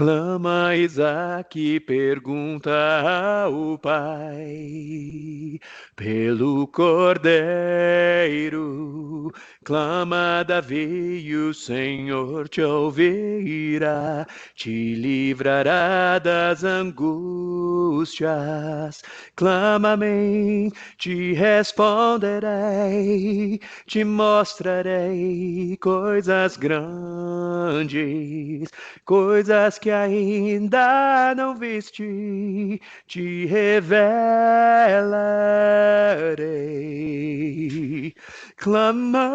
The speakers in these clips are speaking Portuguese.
Clama Isaque, pergunta ao Pai, pelo Cordeiro. Clama Davi, e o Senhor te ouvirá, te livrará das angústias. Clama-me, te responderei, te mostrarei coisas grandes, coisas que ainda não viste, te revelarei. Clama,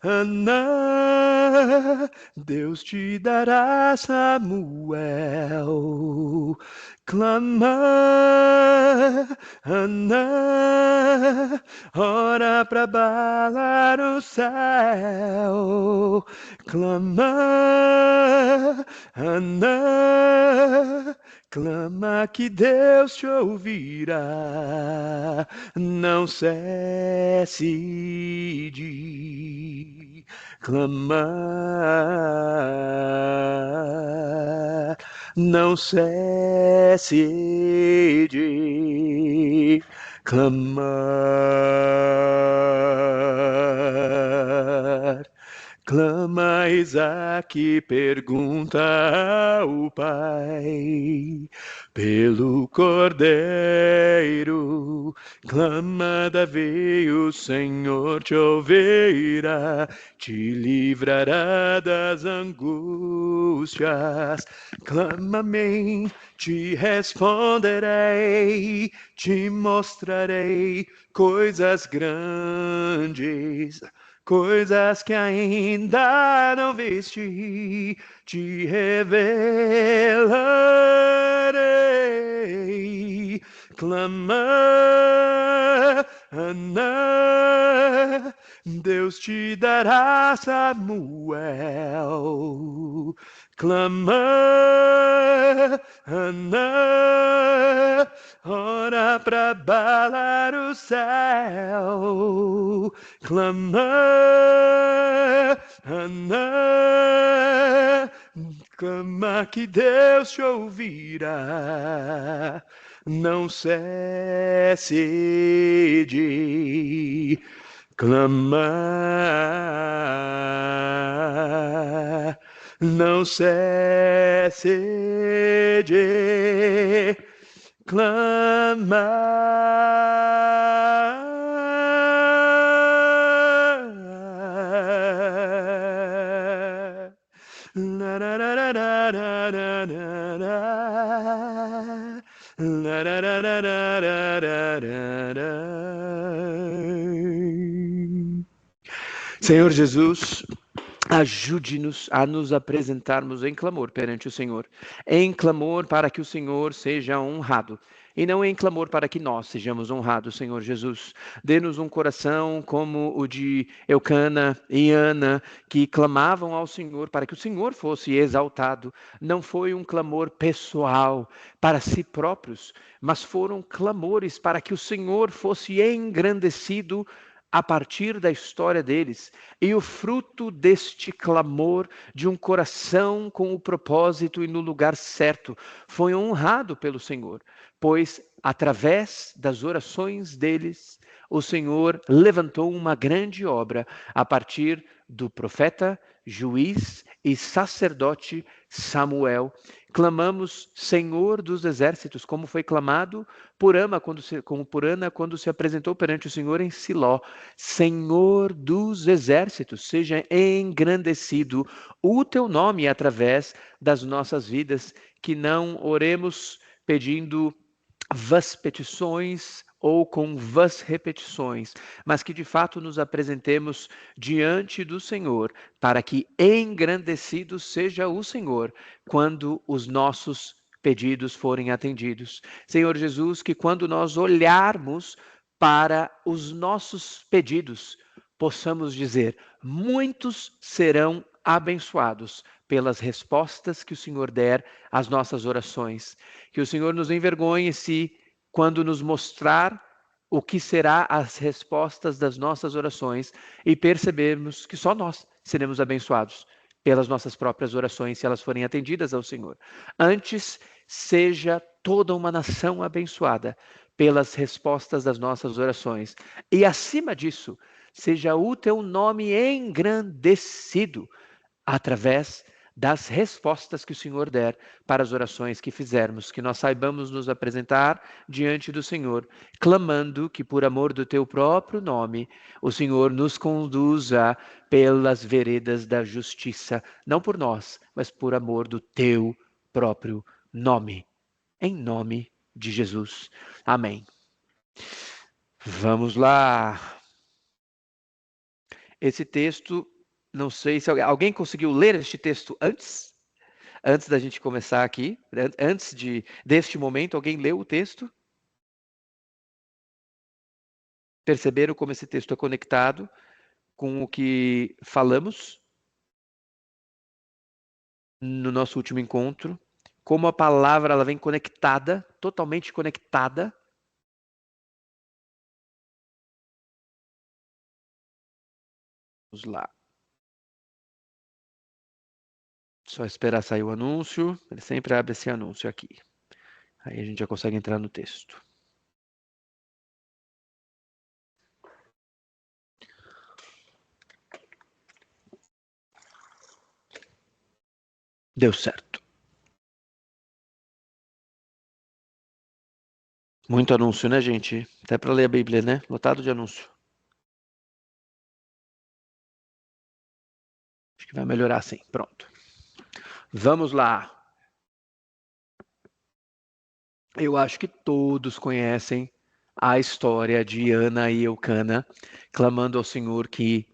Ana, Deus te dará Samuel. Clama, Ana, ora para abalar o céu. Clama, Ana, clama que Deus te ouvirá. Não cesse de clamar. Não cesse de clamar. Clama Isaque, pergunta ao Pai, pelo Cordeiro. Clama Davi, o Senhor te ouvirá, te livrará das angústias. Clama-me, te responderei, te mostrarei coisas grandes, coisas que ainda não viste, te revelarei. Clama, Ana, Deus te dará Samuel. Clama, Ana, ora para abalar o céu. Clama, Ana, clama que Deus te ouvirá. Não cesse de clamar. Não cesse de clamar. La, la, la, la, la, la, la, la, la. La, la, la, la, la, la, la, la. Senhor Jesus, ajude-nos a nos apresentarmos em clamor perante o Senhor, em clamor para que o Senhor seja honrado, e não em clamor para que nós sejamos honrados, Senhor Jesus. Dê-nos um coração como o de Eucana e Ana, que clamavam ao Senhor para que o Senhor fosse exaltado. Não foi um clamor pessoal para si próprios, mas foram clamores para que o Senhor fosse engrandecido a partir da história deles. E o fruto deste clamor de um coração com o propósito e no lugar certo foi honrado pelo Senhor, pois através das orações deles o Senhor levantou uma grande obra a partir do profeta, juiz e sacerdote Samuel. Clamamos, Senhor dos exércitos, como foi clamado por Ana quando se apresentou perante o Senhor em Siló. Senhor dos exércitos, seja engrandecido o teu nome através das nossas vidas, que não oremos pedindo vãs petições ou com vãs repetições, mas que de fato nos apresentemos diante do Senhor, para que engrandecido seja o Senhor quando os nossos pedidos forem atendidos. Senhor Jesus, que quando nós olharmos para os nossos pedidos, possamos dizer: muitos serão abençoados pelas respostas que o Senhor der às nossas orações. Que o Senhor nos envergonhe se, quando nos mostrar o que será as respostas das nossas orações, e percebermos que só nós seremos abençoados. pelas nossas próprias orações, se elas forem atendidas ao Senhor. Antes, seja toda uma nação abençoada pelas respostas das nossas orações. E acima disso, seja o teu nome engrandecido através das respostas que o Senhor der para as orações que fizermos, que nós saibamos nos apresentar diante do Senhor, clamando que por amor do teu próprio nome, o Senhor nos conduza pelas veredas da justiça, não por nós, mas por amor do teu próprio nome. Em nome de Jesus. Amém. Vamos lá. Esse texto, não sei se alguém conseguiu ler este texto antes da gente começar aqui, antes deste momento, alguém leu o texto? Perceberam como esse texto é conectado com o que falamos no nosso último encontro? Como a palavra ela vem conectada, totalmente conectada. Vamos lá. Só esperar sair o anúncio. Ele sempre abre esse anúncio aqui. Aí a gente já consegue entrar no texto. Deu certo. Muito anúncio, né, gente? Até para ler a Bíblia, né? Lotado de anúncio. Acho que vai melhorar assim. Pronto. Vamos lá. Eu acho que todos conhecem a história de Ana e Eucana clamando ao Senhor que,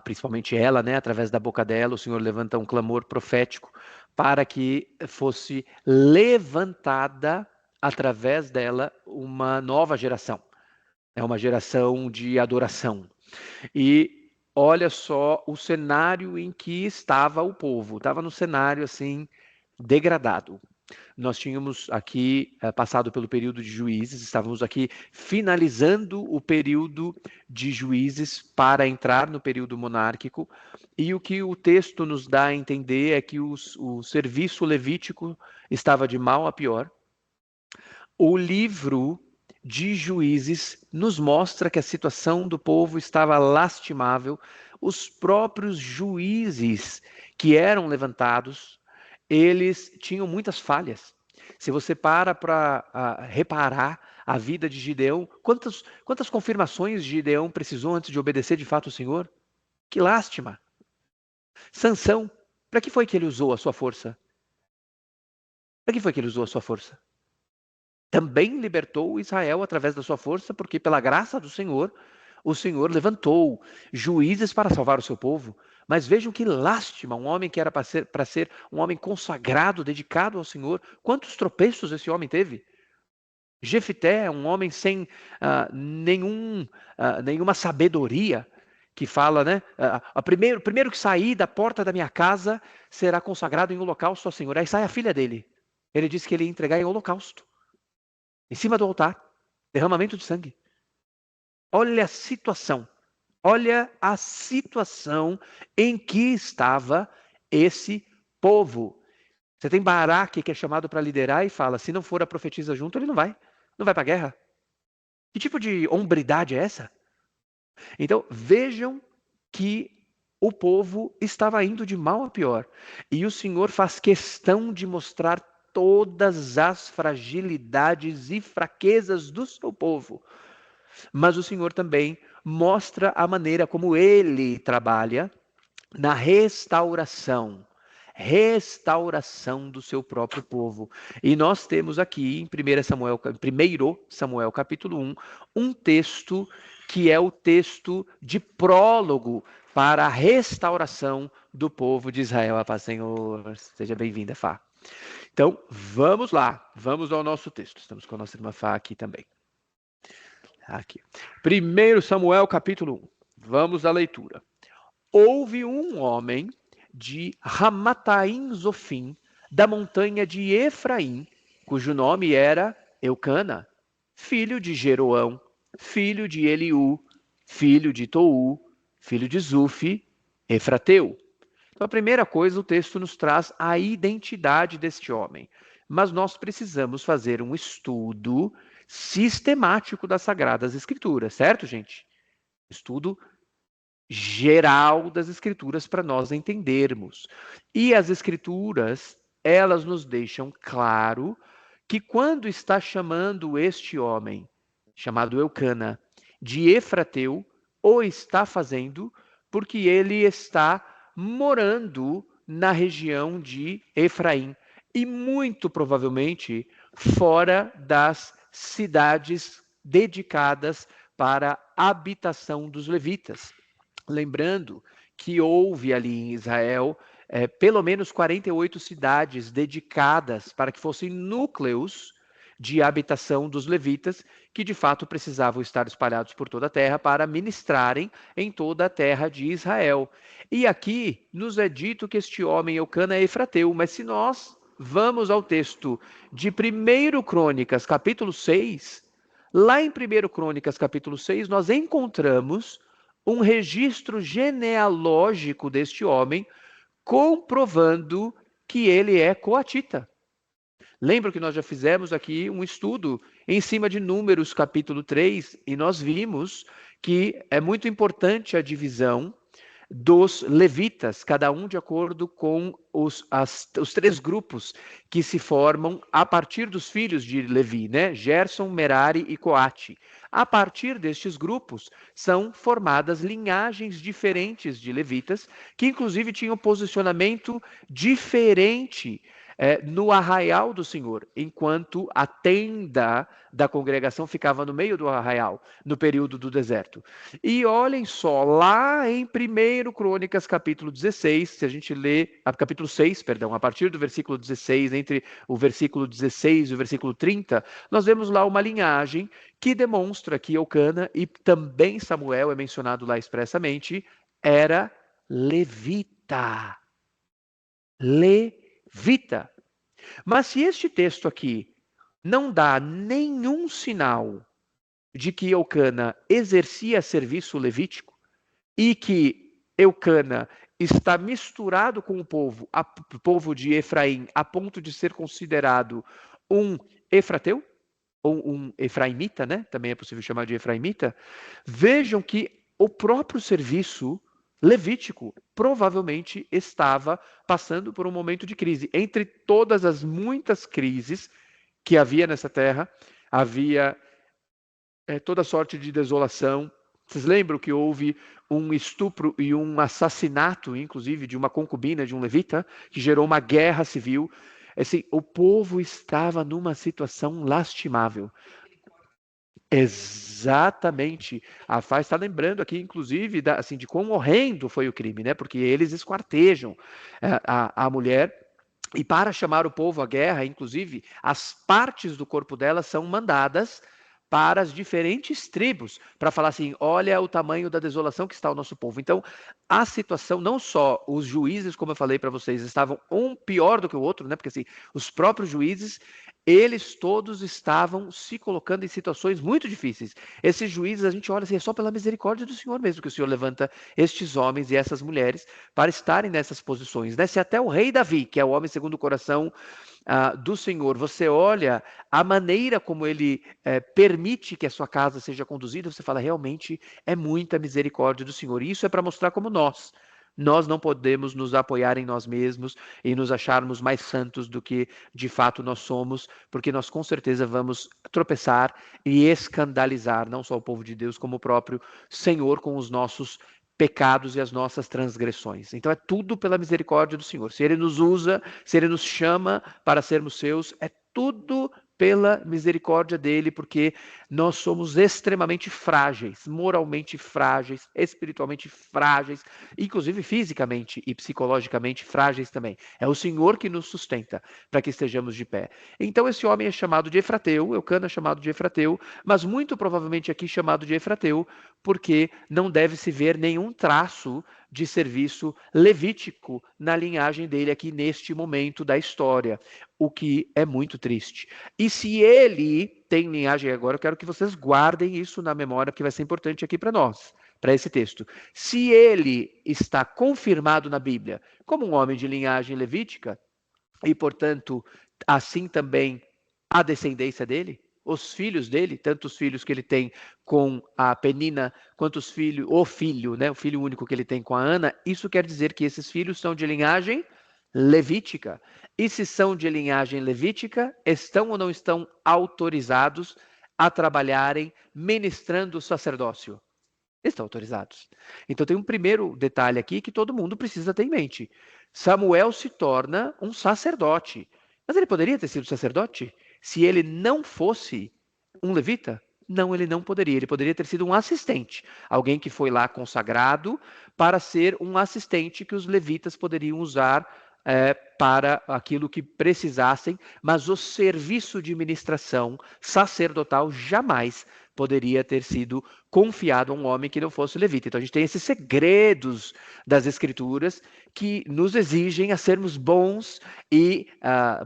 principalmente ela, né, através da boca dela, o Senhor levanta um clamor profético para que fosse levantada através dela uma nova geração. É uma geração de adoração. E olha só o cenário em que estava o povo. Estava no cenário assim degradado. Nós tínhamos aqui passado pelo período de Juízes, estávamos aqui finalizando o período de Juízes para entrar no período monárquico, e o que o texto nos dá a entender é que o serviço levítico estava de mal a pior. O livro de Juízes nos mostra que a situação do povo estava lastimável. Os próprios juízes que eram levantados, eles tinham muitas falhas. Se você para reparar a vida de Gideão, quantas confirmações Gideão precisou antes de obedecer de fato ao Senhor? Que lástima! Sansão, para que foi que ele usou a sua força? Para que foi que ele usou a sua força? Também libertou Israel através da sua força, porque pela graça do Senhor, o Senhor levantou juízes para salvar o seu povo. Mas vejam que lástima, um homem que era para ser um homem consagrado, dedicado ao Senhor. Quantos tropeços esse homem teve? Jefité, um homem sem nenhuma sabedoria, que fala, né? Primeiro que sair da porta da minha casa será consagrado em holocausto ao Senhor. Aí sai a filha dele. Ele disse que ele ia entregar em holocausto. Em cima do altar, derramamento de sangue. Olha a situação em que estava esse povo. Você tem Baraque que é chamado para liderar e fala, se não for a profetisa junto, ele não vai para a guerra. Que tipo de hombridade é essa? Então, vejam que o povo estava indo de mal a pior. E o Senhor faz questão de mostrar todas as fragilidades e fraquezas do seu povo. Mas o Senhor também mostra a maneira como ele trabalha na restauração do seu próprio povo. E nós temos aqui em 1 Samuel capítulo 1, um texto que é o texto de prólogo para a restauração do povo de Israel. A paz, Senhor. Seja bem-vinda, Fá. Então, vamos lá. Vamos ao nosso texto. Estamos com a nossa irmã Fá aqui também. Aqui. 1 Samuel capítulo 1. Vamos à leitura. Houve um homem de Ramataim Zofim, da montanha de Efraim, cujo nome era Eucana, filho de Jeroão, filho de Eliú, filho de Tou, filho de Zufi, Efrateu. Então, a primeira coisa, o texto nos traz a identidade deste homem. Mas nós precisamos fazer um estudo sistemático das Sagradas Escrituras, certo, gente? Estudo geral das Escrituras para nós entendermos. E as Escrituras, elas nos deixam claro que quando está chamando este homem, chamado Eucana, de Efrateu, o está fazendo porque ele está morando na região de Efraim e muito provavelmente fora das cidades dedicadas para a habitação dos levitas. Lembrando que houve ali em Israel pelo menos 48 cidades dedicadas para que fossem núcleos de habitação dos levitas, que de fato precisavam estar espalhados por toda a terra para ministrarem em toda a terra de Israel. E aqui nos é dito que este homem Eucana é efrateu, mas se nós vamos ao texto de 1 Crônicas, capítulo 6, lá em 1 Crônicas, capítulo 6, nós encontramos um registro genealógico deste homem, comprovando que ele é coatita. Lembra que nós já fizemos aqui um estudo em cima de Números, capítulo 3, e nós vimos que é muito importante a divisão dos levitas, cada um de acordo com os 3 grupos que se formam a partir dos filhos de Levi, né? Gerson, Merari e Coate. A partir destes grupos são formadas linhagens diferentes de levitas, que inclusive tinham posicionamento diferente no arraial do Senhor, enquanto a tenda da congregação ficava no meio do arraial, no período do deserto. E olhem só, lá em 1 Crônicas, capítulo 16, se a gente lê, capítulo 6, perdão, a partir do versículo 16, entre o versículo 16 e o versículo 30, nós vemos lá uma linhagem que demonstra que Eucana, e também Samuel é mencionado lá expressamente, era levita. Levita. Mas se este texto aqui não dá nenhum sinal de que Eucana exercia serviço levítico e que Eucana está misturado com o povo de Efraim, a ponto de ser considerado um efrateu, ou um efraimita, né? Também é possível chamar de efraimita. Vejam que o próprio serviço levítico provavelmente estava passando por um momento de crise. Entre todas as muitas crises que havia nessa terra, havia toda sorte de desolação. Vocês lembram que houve um estupro e um assassinato, inclusive, de uma concubina de um levita, que gerou uma guerra civil. Assim, o povo estava numa situação lastimável. Exatamente. A Faz está lembrando aqui, inclusive, assim, de quão horrendo foi o crime, né? Porque eles esquartejam a mulher. E para chamar o povo à guerra, inclusive, as partes do corpo dela são mandadas para as diferentes tribos, para falar assim, olha o tamanho da desolação que está o nosso povo. Então, a situação, não só os juízes, como eu falei para vocês, estavam um pior do que o outro, né? Porque assim, os próprios juízes, eles todos estavam se colocando em situações muito difíceis. Esses juízes, a gente olha assim, é só pela misericórdia do Senhor mesmo que o Senhor levanta estes homens e essas mulheres para estarem nessas posições, né? Se até o rei Davi, que é o homem segundo o coração do Senhor, você olha a maneira como ele permite que a sua casa seja conduzida, você fala, realmente é muita misericórdia do Senhor. E isso é para mostrar como nós não podemos nos apoiar em nós mesmos e nos acharmos mais santos do que de fato nós somos, porque nós com certeza vamos tropeçar e escandalizar não só o povo de Deus, como o próprio Senhor com os nossos pecados e as nossas transgressões. Então é tudo pela misericórdia do Senhor. Se Ele nos usa, se Ele nos chama para sermos seus, é tudo pela misericórdia dele, porque nós somos extremamente frágeis, moralmente frágeis, espiritualmente frágeis, inclusive fisicamente e psicologicamente frágeis também. É o Senhor que nos sustenta para que estejamos de pé. Então esse homem é chamado de Efrateu, Eucana é chamado de Efrateu, mas muito provavelmente aqui chamado de Efrateu, porque não deve se ver nenhum traço de serviço levítico na linhagem dele aqui neste momento da história, o que é muito triste. E se ele tem linhagem agora, eu quero que vocês guardem isso na memória, porque vai ser importante aqui para nós. para esse texto. Se ele está confirmado na Bíblia como um homem de linhagem levítica, e, portanto, assim também a descendência dele, os filhos dele, tanto os filhos que ele tem com a Penina, quanto os filhos, o filho, né, o filho único que ele tem com a Ana, isso quer dizer que esses filhos são de linhagem levítica. E se são de linhagem levítica, estão ou não estão autorizados a trabalharem ministrando o sacerdócio? Estão autorizados. Então tem um primeiro detalhe aqui que todo mundo precisa ter em mente. Samuel se torna um sacerdote. Mas ele poderia ter sido sacerdote se ele não fosse um levita? Não, ele não poderia. Ele poderia ter sido um assistente. Alguém que foi lá consagrado para ser um assistente que os levitas poderiam usar para aquilo que precisassem, mas o serviço de ministração sacerdotal jamais poderia ter sido confiado a um homem que não fosse levita. Então a gente tem esses segredos das Escrituras que nos exigem a sermos bons e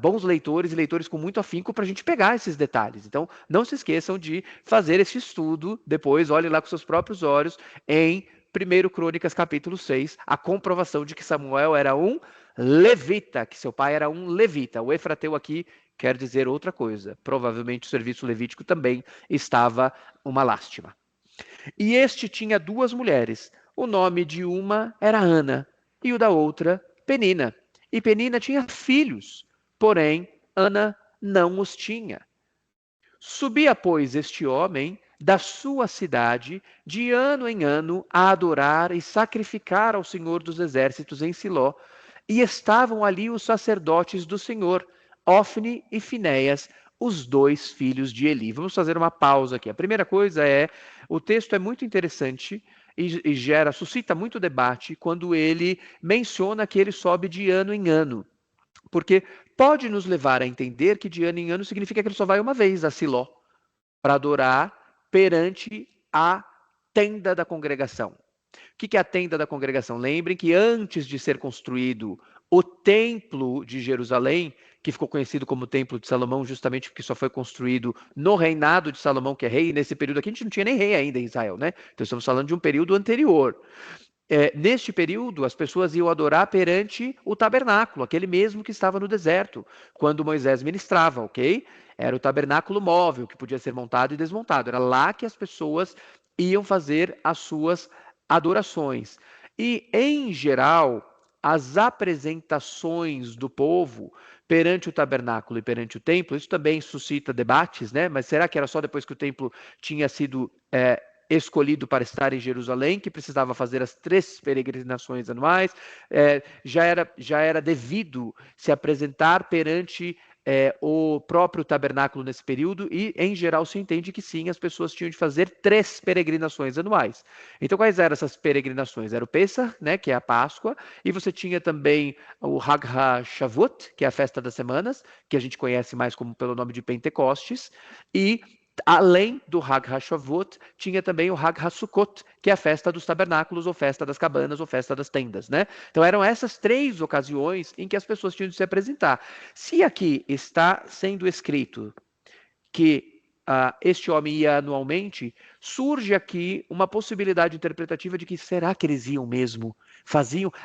bons leitores e leitores com muito afinco para a gente pegar esses detalhes. Então não se esqueçam de fazer esse estudo depois, olhe lá com seus próprios olhos em 1 Crônicas capítulo 6, a comprovação de que Samuel era um levita, que seu pai era um levita. O Efrateu aqui quer dizer outra coisa. Provavelmente o serviço levítico também estava uma lástima. E este tinha duas mulheres. O nome de uma era Ana e o da outra Penina. E Penina tinha filhos, porém Ana não os tinha. Subia, pois, este homem da sua cidade de ano em ano a adorar e sacrificar ao Senhor dos Exércitos em Siló. E estavam ali os sacerdotes do Senhor, Ofni e Finéias, os dois filhos de Eli. Vamos fazer uma pausa aqui. A primeira coisa é, o texto é muito interessante e suscita muito debate quando ele menciona que ele sobe de ano em ano. Porque pode nos levar a entender que de ano em ano significa que ele só vai uma vez a Siló para adorar perante a tenda da congregação. O que é a tenda da congregação? Lembrem que antes de ser construído o templo de Jerusalém, que ficou conhecido como Templo de Salomão, justamente porque só foi construído no reinado de Salomão, que é rei, e nesse período aqui a gente não tinha nem rei ainda em Israel, né? Então estamos falando de um período anterior. Neste período, as pessoas iam adorar perante o tabernáculo, aquele mesmo que estava no deserto, quando Moisés ministrava, ok? Era o tabernáculo móvel, que podia ser montado e desmontado. Era lá que as pessoas iam fazer as suas adorações. E, em geral, as apresentações do povo perante o tabernáculo e perante o templo, isso também suscita debates, né? Mas será que era só depois que o templo tinha sido escolhido para estar em Jerusalém, que precisava fazer as 3 peregrinações anuais? Já era devido se apresentar perante o próprio tabernáculo nesse período e, em geral, se entende que sim, as pessoas tinham de fazer 3 peregrinações anuais. Então, quais eram essas peregrinações? Era o Pessah, né, que é a Páscoa, e você tinha também o Hag HaShavuot, que é a Festa das Semanas, que a gente conhece mais como pelo nome de Pentecostes, e além do Hag HaShavuot, tinha também o Hag HaSukkot, que é a festa dos tabernáculos, ou festa das cabanas, ou festa das tendas, né? Então eram essas 3 ocasiões em que as pessoas tinham de se apresentar. Se aqui está sendo escrito que este homem ia anualmente, surge aqui uma possibilidade interpretativa de que será que eles iam mesmo?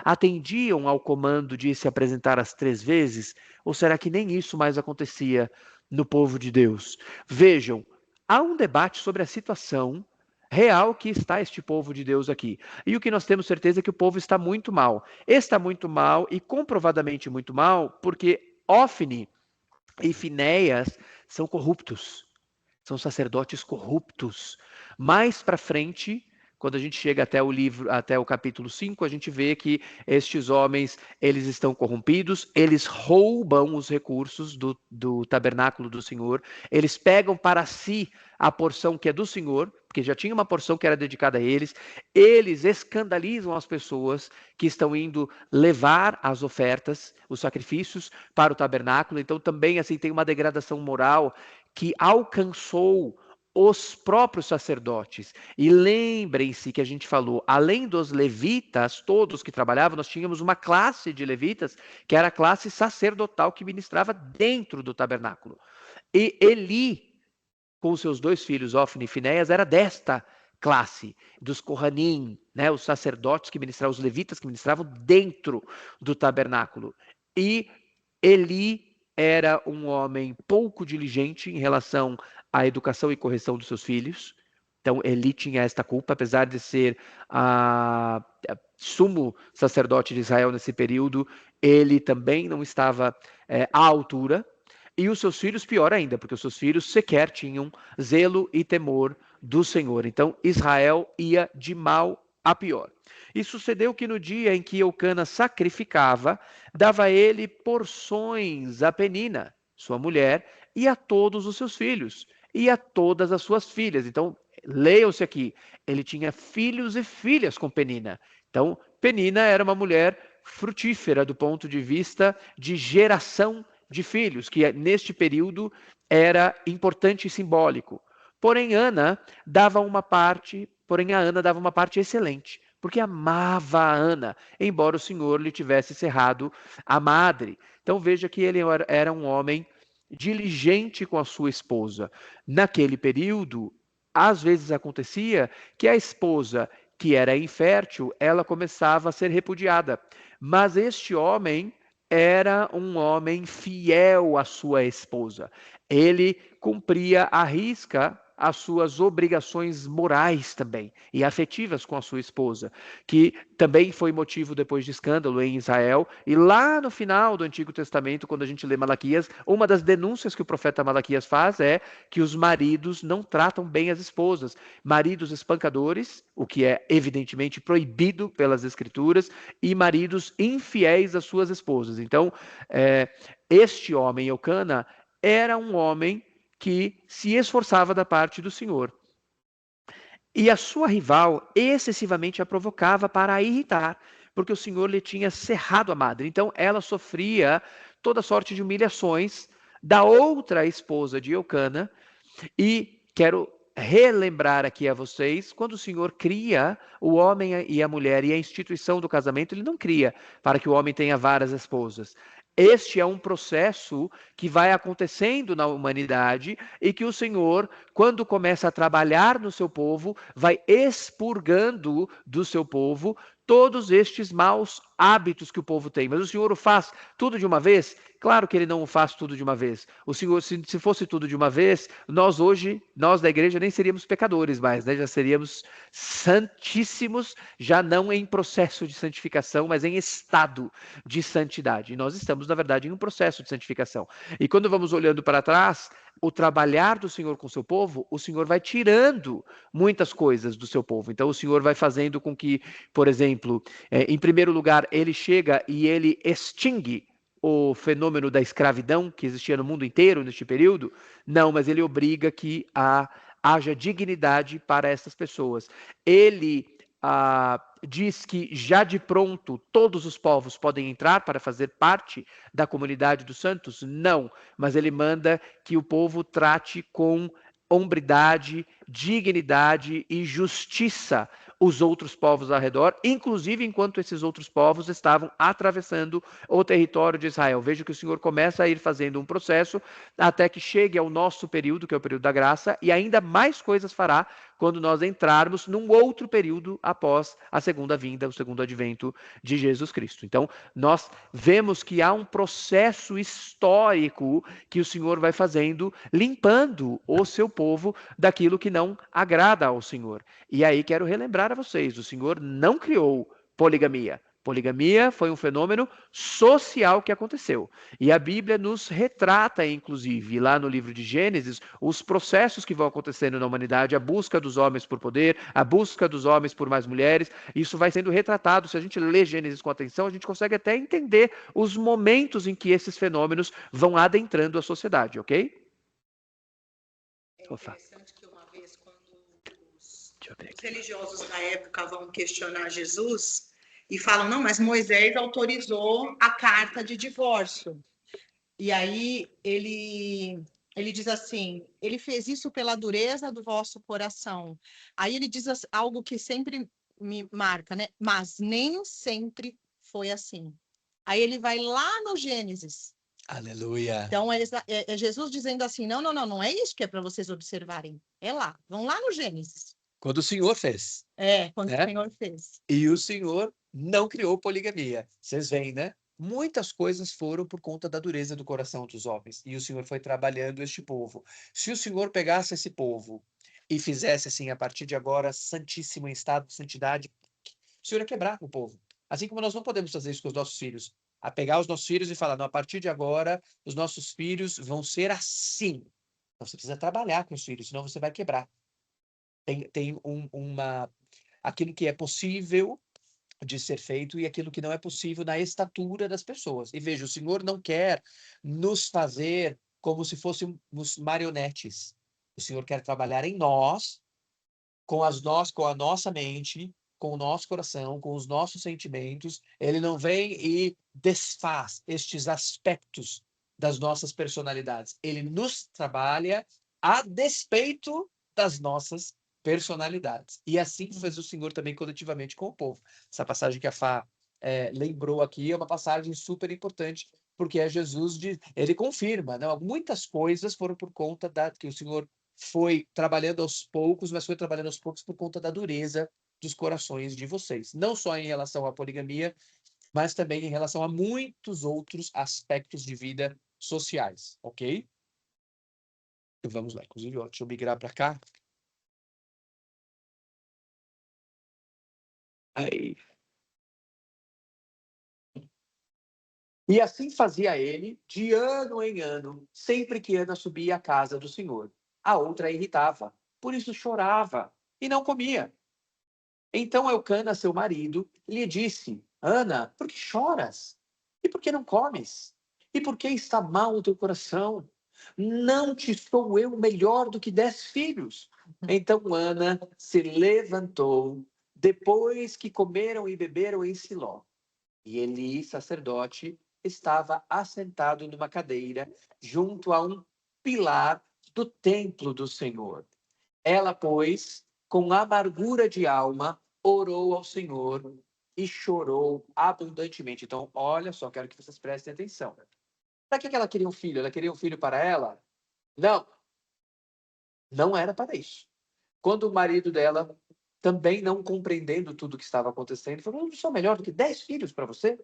Atendiam ao comando de se apresentar as 3 vezes? Ou será que nem isso mais acontecia no povo de Deus? Vejam, há um debate sobre a situação real que está este povo de Deus aqui. E o que nós temos certeza é que o povo está muito mal. Está muito mal e comprovadamente muito mal porque Ofni e Finéias são corruptos. São sacerdotes corruptos. Mais para frente, quando a gente chega até o livro, até o capítulo 5, a gente vê que estes homens, eles estão corrompidos, eles roubam os recursos do tabernáculo do Senhor, eles pegam para si a porção que é do Senhor, porque já tinha uma porção que era dedicada a eles, eles escandalizam as pessoas que estão indo levar as ofertas, os sacrifícios para o tabernáculo, então também assim tem uma degradação moral que alcançou os próprios sacerdotes. E lembrem-se que a gente falou, além dos levitas, todos que trabalhavam, nós tínhamos uma classe de levitas, que era a classe sacerdotal que ministrava dentro do tabernáculo. E Eli, com seus 2 filhos, Ofni e Finéias, era desta classe dos Kohanim, né, os sacerdotes que ministravam, os levitas que ministravam dentro do tabernáculo. E Eli era um homem pouco diligente em relação à educação e correção dos seus filhos. Então, Eli tinha esta culpa, apesar de ser sumo sacerdote de Israel nesse período, ele também não estava à altura. E os seus filhos, pior ainda, porque os seus filhos sequer tinham zelo e temor do Senhor. Então, Israel ia de mal a pior. E sucedeu que no dia em que Eucana sacrificava, dava a ele porções a Penina, sua mulher, e a todos os seus filhos, e a todas as suas filhas. Então, leiam-se aqui, ele tinha filhos e filhas com Penina. Então, Penina era uma mulher frutífera do ponto de vista de geração de filhos, que neste período era importante e simbólico. Porém, a Ana dava uma parte excelente, porque amava a Ana, embora o Senhor lhe tivesse cerrado a madre. Então veja que ele era um homem diligente com a sua esposa. Naquele período, às vezes acontecia que a esposa que era infértil, ela começava a ser repudiada. Mas este homem era um homem fiel à sua esposa. Ele cumpria à risca as suas obrigações morais também e afetivas com a sua esposa, que também foi motivo depois de escândalo em Israel. E lá no final do Antigo Testamento, quando a gente lê Malaquias, uma das denúncias que o profeta Malaquias faz é que os maridos não tratam bem as esposas. Maridos espancadores, o que é evidentemente proibido pelas Escrituras, e maridos infiéis às suas esposas. Então, este homem, Eucana, era um homem que se esforçava da parte do Senhor. E a sua rival excessivamente a provocava para a irritar, porque o Senhor lhe tinha cerrado a madre. Então ela sofria toda sorte de humilhações da outra esposa de Eucana. E quero relembrar aqui a vocês, quando o Senhor cria o homem e a mulher e a instituição do casamento, ele não cria para que o homem tenha várias esposas. Este é um processo que vai acontecendo na humanidade e que o Senhor, quando começa a trabalhar no seu povo, vai expurgando do seu povo todos estes maus hábitos que o povo tem. Mas o Senhor o faz tudo de uma vez? Claro que ele não o faz tudo de uma vez. O Senhor, se fosse tudo de uma vez, nós hoje, nós da igreja, nem seríamos pecadores mais, né? Já seríamos santíssimos, já não em processo de santificação, mas em estado de santidade. E nós estamos, na verdade, em um processo de santificação. E quando vamos olhando para trás, o trabalhar do Senhor com o seu povo, o Senhor vai tirando muitas coisas do seu povo. Então, o Senhor vai fazendo com que, por exemplo, em primeiro lugar, ele chega e ele extingue o fenômeno da escravidão que existia no mundo inteiro neste período. Não, mas ele obriga que haja dignidade para essas pessoas. Ele diz que já de pronto todos os povos podem entrar para fazer parte da comunidade dos santos? Não, mas ele manda que o povo trate com hombridade, dignidade e justiça os outros povos ao redor, inclusive enquanto esses outros povos estavam atravessando o território de Israel. Veja que o Senhor começa a ir fazendo um processo até que chegue ao nosso período, que é o período da graça, e ainda mais coisas fará quando nós entrarmos num outro período após a segunda vinda, o segundo advento de Jesus Cristo. Então, nós vemos que há um processo histórico que o Senhor vai fazendo, limpando o seu povo daquilo que não agrada ao Senhor. E aí quero relembrar a vocês, o Senhor não criou poligamia. Poligamia foi um fenômeno social que aconteceu. E a Bíblia nos retrata, inclusive, lá no livro de Gênesis, os processos que vão acontecendo na humanidade, a busca dos homens por poder, a busca dos homens por mais mulheres. Isso vai sendo retratado. Se a gente lê Gênesis com atenção, a gente consegue até entender os momentos em que esses fenômenos vão adentrando a sociedade, ok? É interessante que uma vez, quando os religiosos da época vão questionar Jesus e falam, não, mas Moisés autorizou a carta de divórcio. E aí ele diz assim, ele fez isso pela dureza do vosso coração. Aí ele diz algo que sempre me marca, né? Mas nem sempre foi assim. Aí ele vai lá no Gênesis. Aleluia. Então, é Jesus dizendo assim, não é isso que é para vocês observarem. É lá, vão lá no Gênesis. Quando o Senhor fez. Quando né? o Senhor fez. E o Senhor não criou poligamia. Vocês veem, né? Muitas coisas foram por conta da dureza do coração dos homens. E o Senhor foi trabalhando este povo. Se o Senhor pegasse esse povo e fizesse assim, a partir de agora, santíssimo em estado de santidade, o Senhor ia quebrar o povo. Assim como nós não podemos fazer isso com os nossos filhos. A pegar os nossos filhos e falar, não, a partir de agora, os nossos filhos vão ser assim. Então, você precisa trabalhar com os filhos, senão você vai quebrar. Tem aquilo que é possível de ser feito e aquilo que não é possível na estatura das pessoas. E veja, o Senhor não quer nos fazer como se fôssemos marionetes. O Senhor quer trabalhar em nós, com a nossa mente, com o nosso coração, com os nossos sentimentos. Ele não vem e desfaz estes aspectos das nossas personalidades. Ele nos trabalha a despeito das nossas personalidades. E assim fez o Senhor também coletivamente com o povo. Essa passagem que a Fá lembrou aqui é uma passagem super importante, porque é Jesus, ele confirma, não? Muitas coisas foram por conta que o Senhor foi trabalhando aos poucos, mas foi trabalhando aos poucos por conta da dureza dos corações de vocês. Não só em relação à poligamia, mas também em relação a muitos outros aspectos de vida sociais, ok? Então, vamos lá. Inclusive, ó, deixa eu migrar para cá. Aí. E assim fazia ele, de ano em ano, sempre que Ana subia à casa do Senhor. A outra a irritava, por isso chorava e não comia. Então Eucana, seu marido, lhe disse: Ana, por que choras? E por que não comes? E por que está mal o teu coração? Não te sou eu melhor do que 10 filhos? Então Ana se levantou, depois que comeram e beberam em Siló. E Eli, sacerdote, estava assentado numa cadeira, junto a um pilar do templo do Senhor. Ela, pois, com amargura de alma, orou ao Senhor e chorou abundantemente. Então, olha só, quero que vocês prestem atenção. Para que ela queria um filho? Ela queria um filho para ela? Não, não era para isso. Quando o marido dela, também não compreendendo tudo o que estava acontecendo, falou: não sou melhor do que 10 filhos para você?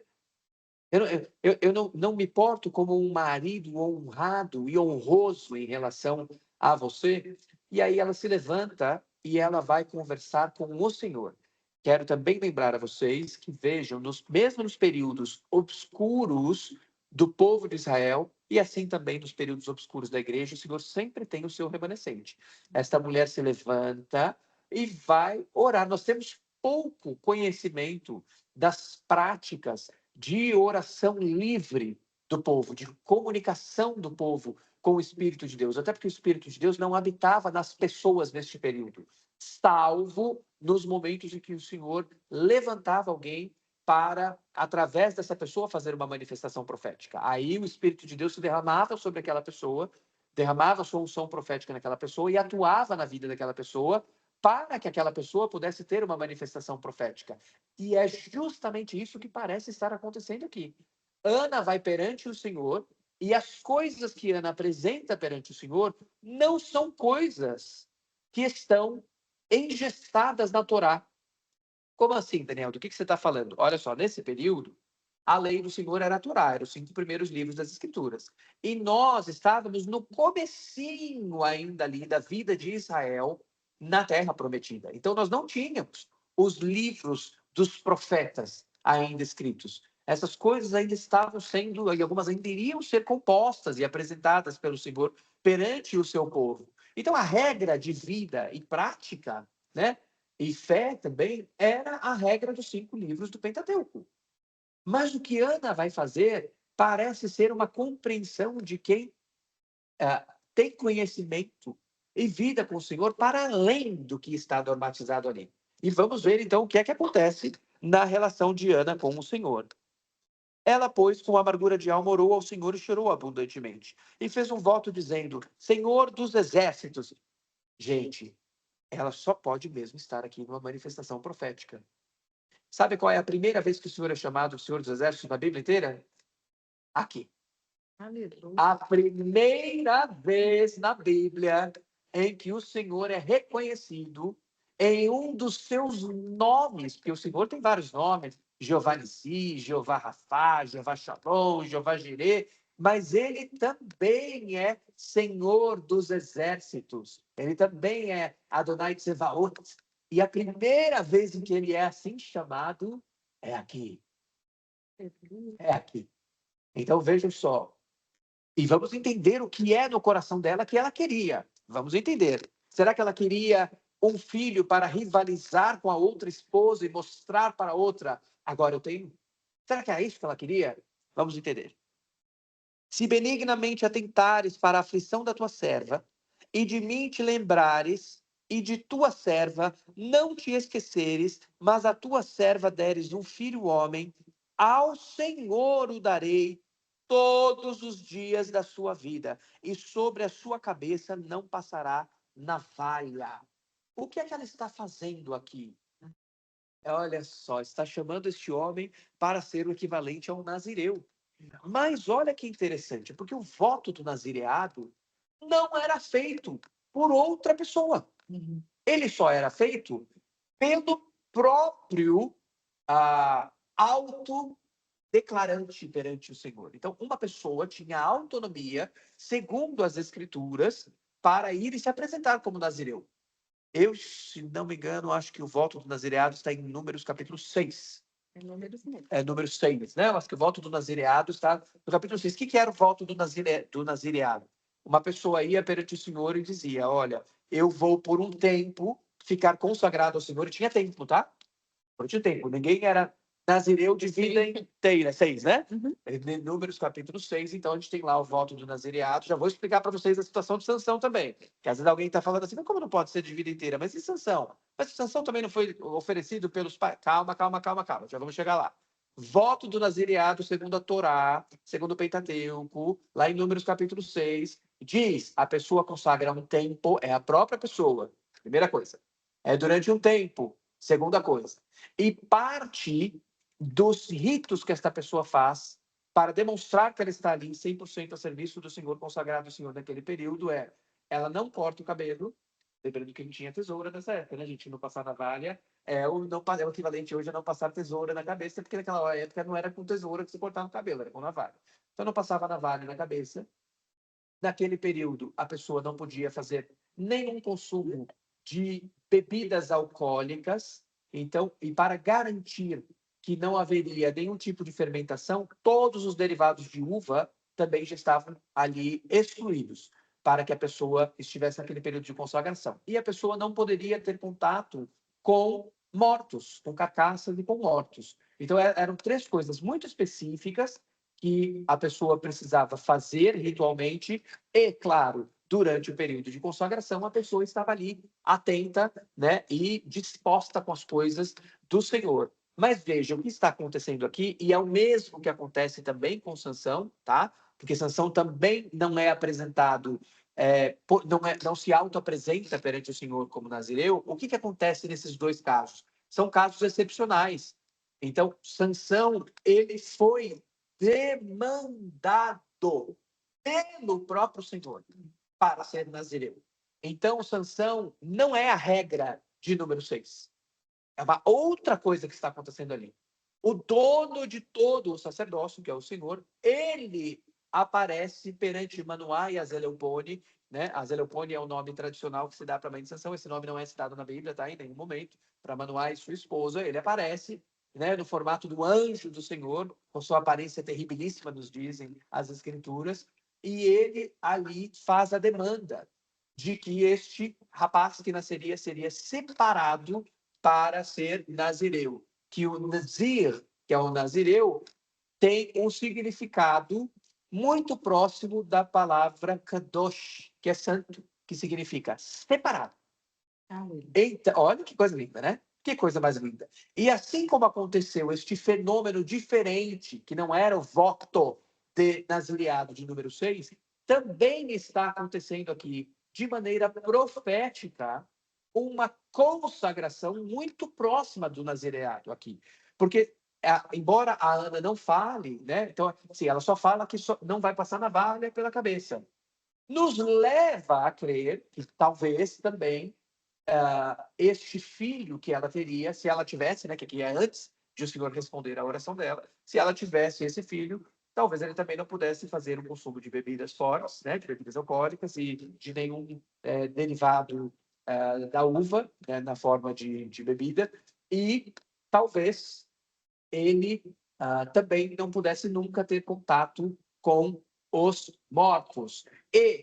Eu não me porto como um marido honrado e honroso em relação a você. E aí ela se levanta e ela vai conversar com o Senhor. Quero também lembrar a vocês que vejam, mesmo nos períodos obscuros do povo de Israel, e assim também nos períodos obscuros da igreja, o Senhor sempre tem o seu remanescente. Esta mulher se levanta e vai orar. Nós temos pouco conhecimento das práticas de oração livre do povo, de comunicação do povo com o Espírito de Deus, até porque o Espírito de Deus não habitava nas pessoas neste período, salvo nos momentos em que o Senhor levantava alguém para, através dessa pessoa, fazer uma manifestação profética. Aí o Espírito de Deus se derramava sobre aquela pessoa, derramava a sua unção profética naquela pessoa e atuava na vida daquela pessoa para que aquela pessoa pudesse ter uma manifestação profética. E é justamente isso que parece estar acontecendo aqui. Ana vai perante o Senhor e as coisas que Ana apresenta perante o Senhor não são coisas que estão engessadas na Torá. Como assim, Daniel? Do que você está falando? Olha só, nesse período, a lei do Senhor era a Torá, eram os 5 primeiros livros das Escrituras. E nós estávamos no comecinho ainda ali da vida de Israel na Terra Prometida. Então, nós não tínhamos os livros dos profetas ainda escritos. Essas coisas ainda estavam sendo, e algumas ainda iriam ser compostas e apresentadas pelo Senhor perante o seu povo. Então, a regra de vida e prática, né, e fé também, era a regra dos 5 livros do Pentateuco. Mas o que Ana vai fazer parece ser uma compreensão de quem tem conhecimento e vida com o Senhor para além do que está normatizado ali. E vamos ver então o que é que acontece na relação de Ana com o Senhor. Ela, pois, com amargura de alma, orou ao Senhor e chorou abundantemente. E fez um voto dizendo: Senhor dos exércitos. Gente, ela só pode mesmo estar aqui numa manifestação profética. Sabe qual é a primeira vez que o Senhor é chamado Senhor dos Exércitos na Bíblia inteira? Aqui. Aleluia. A primeira vez na Bíblia em que o Senhor é reconhecido em um dos seus nomes, porque o Senhor tem vários nomes, Jeová Nissi, Jeová Rafá, Jeová Shalom, Jeová Jireh, mas ele também é Senhor dos exércitos. Ele também é Adonai Tsevaot. E a primeira vez em que ele é assim chamado é aqui. É aqui. Então vejam só. E vamos entender o que é no coração dela que ela queria. Vamos entender. Será que ela queria um filho para rivalizar com a outra esposa e mostrar para a outra, agora eu tenho? Será que é isso que ela queria? Vamos entender. Se benignamente atentares para a aflição da tua serva, e de mim te lembrares, e de tua serva não te esqueceres, mas a tua serva deres um filho homem, ao Senhor o darei todos os dias da sua vida, e sobre a sua cabeça não passará navalha. O que é que ela está fazendo aqui? Olha só, está chamando este homem para ser o equivalente a um nazireu. Mas olha que interessante, porque o voto do nazireado não era feito por outra pessoa. Ele só era feito pelo próprio autodeclarante perante o Senhor. Então, uma pessoa tinha autonomia, segundo as Escrituras, para ir e se apresentar como nazireu. Eu, se não me engano, acho que o voto do nazireado está em Números capítulo 6. É número 6, né? Eu acho que o voto do nazireado está no capítulo 6. O que era o voto do nazireado? Uma pessoa ia perante o Senhor e dizia, olha, eu vou por um tempo ficar consagrado ao Senhor. E tinha tempo, tá? Não tinha tempo. Ninguém era nazireu de vida inteira. 6, né? Números capítulo 6. Então, a gente tem lá o voto do nazireado. Já vou explicar para vocês a situação de Sansão também. Que às vezes alguém está falando assim, mas como não pode ser de vida inteira? Mas e Sansão? Mas Sansão também não foi oferecido pelos pais. Calma. Já vamos chegar lá. Voto do nazireado segundo a Torá, segundo o Pentateuco, lá em Números capítulo 6, diz, a pessoa consagra um tempo, é a própria pessoa. Primeira coisa. É durante um tempo. Segunda coisa. E parte dos ritos que esta pessoa faz para demonstrar que ela está ali 100% a serviço do Senhor, consagrado ao Senhor naquele período, ela não corta o cabelo, lembrando que a gente tinha tesoura nessa época, né? A gente não passar navalha, é o equivalente hoje a não passar tesoura na cabeça, porque naquela época não era com tesoura que se cortava o cabelo, era com navalha. Então não passava navalha na cabeça. Naquele período, a pessoa não podia fazer nenhum consumo de bebidas alcoólicas. Então, e para garantir que não haveria nenhum tipo de fermentação, todos os derivados de uva também já estavam ali excluídos, para que a pessoa estivesse naquele período de consagração. E a pessoa não poderia ter contato com mortos, com carcaças e com mortos. Então, eram 3 coisas muito específicas que a pessoa precisava fazer ritualmente e, claro, durante o período de consagração, a pessoa estava ali atenta, né, e disposta com as coisas do Senhor. Mas veja o que está acontecendo aqui, e é o mesmo que acontece também com Sansão, tá? Porque Sansão também não é apresentado, não se auto-apresenta perante o Senhor como nazireu. O que acontece nesses 2 casos? São casos excepcionais. Então, Sansão, ele foi demandado pelo próprio Senhor para ser nazireu. Então, Sansão não é a regra de número 6. É uma outra coisa que está acontecendo ali. O dono de todo o sacerdócio, que é o Senhor, ele aparece perante Manoá e Azeleupone, né? Azeleupone é o nome tradicional que se dá para a mãe de Sansão. Esse nome não é citado na Bíblia, tá? Em nenhum momento. Para Manoá e sua esposa, ele aparece, né, no formato do anjo do Senhor, com sua aparência terribilíssima, nos dizem as Escrituras, e ele ali faz a demanda de que este rapaz que nasceria seria separado para ser nazireu. Que o nazir, que é o nazireu, tem um significado muito próximo da palavra kadosh, que é santo, que significa separado. Então, olha que coisa linda, né? Que coisa mais linda. E assim como aconteceu este fenômeno diferente, que não era o voto de nazireado de número 6, também está acontecendo aqui, de maneira profética, uma consagração muito próxima do nazireado aqui. Porque, embora a Ana não fale, né? Então, assim, ela só fala que não vai passar navalha pela cabeça. Nos leva a crer que talvez também este filho que ela teria, se ela tivesse, né, que aqui é antes de o Senhor responder à oração dela, se ela tivesse esse filho, talvez ele também não pudesse fazer o consumo de bebidas fortes, né, de bebidas alcoólicas e de nenhum derivado da uva, né, na forma de bebida, e talvez ele também não pudesse nunca ter contato com os mortos. E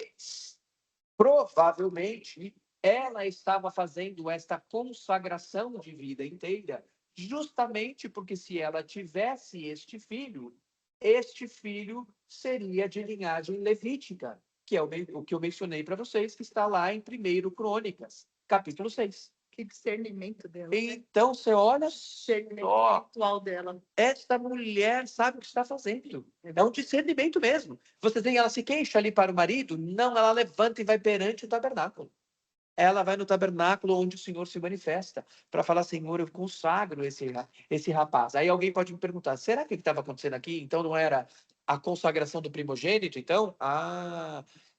provavelmente ela estava fazendo esta consagração de vida inteira, justamente porque se ela tivesse este filho seria de linhagem levítica, que é o que eu mencionei para vocês, que está lá em 1 Crônicas, capítulo 6. Que discernimento dela. Então, você olha, discernimento atual dela. Esta mulher sabe o que está fazendo. É um discernimento mesmo. Você tem ela se queixa ali para o marido? Não, ela levanta e vai perante o tabernáculo. Ela vai no tabernáculo onde o Senhor se manifesta para falar, Senhor, eu consagro esse rapaz. Aí alguém pode me perguntar, será que o que estava acontecendo aqui, então, não era a consagração do primogênito, então?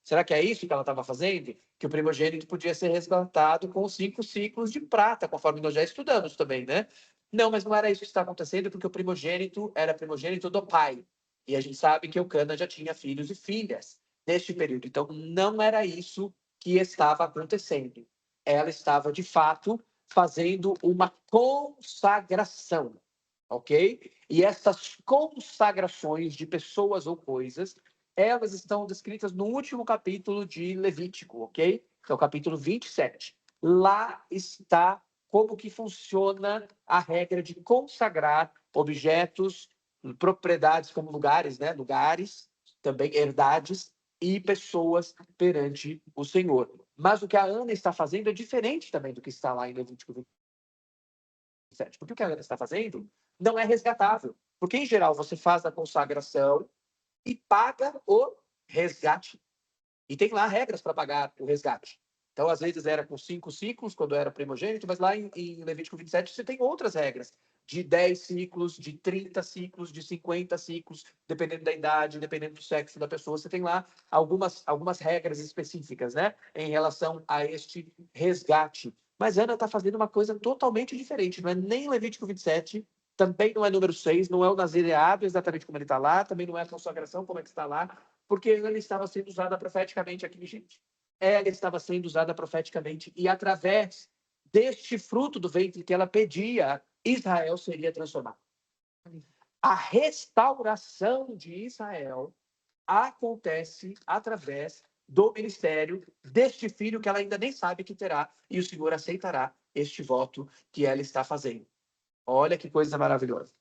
Será que é isso que ela estava fazendo? Que o primogênito podia ser resgatado com 5 ciclos de prata, conforme nós já estudamos também, né? Não, mas não era isso que está acontecendo, porque o primogênito era primogênito do pai. E a gente sabe que Eucana já tinha filhos e filhas neste período. Então, não era isso que estava acontecendo. Ela estava, de fato, fazendo uma consagração, ok? E essas consagrações de pessoas ou coisas, elas estão descritas no último capítulo de Levítico, ok? Que é o capítulo 27. Lá está como que funciona a regra de consagrar objetos, propriedades como lugares, né? Lugares, também herdades, e pessoas perante o Senhor. Mas o que a Ana está fazendo é diferente também do que está lá em Levítico 27. Porque o que a Ana está fazendo não é resgatável. Porque, em geral, você faz a consagração e paga o resgate. E tem lá regras para pagar o resgate. Então, às vezes era com 5 ciclos, quando era primogênito, mas lá em Levítico 27 você tem outras regras, de 10 ciclos, de 30 ciclos, de 50 ciclos, dependendo da idade, dependendo do sexo da pessoa. Você tem lá algumas regras específicas, né, em relação a este resgate. Mas Ana está fazendo uma coisa totalmente diferente, não é nem Levítico 27, também não é número 6, não é o nazireado exatamente como ele está lá, também não é a consagração como é que está lá, porque ela estava sendo usada profeticamente aqui, gente. Ela estava sendo usada profeticamente e através deste fruto do ventre que ela pedia, Israel seria transformado. A restauração de Israel acontece através do ministério deste filho que ela ainda nem sabe que terá, e o Senhor aceitará este voto que ela está fazendo. Olha que coisa maravilhosa.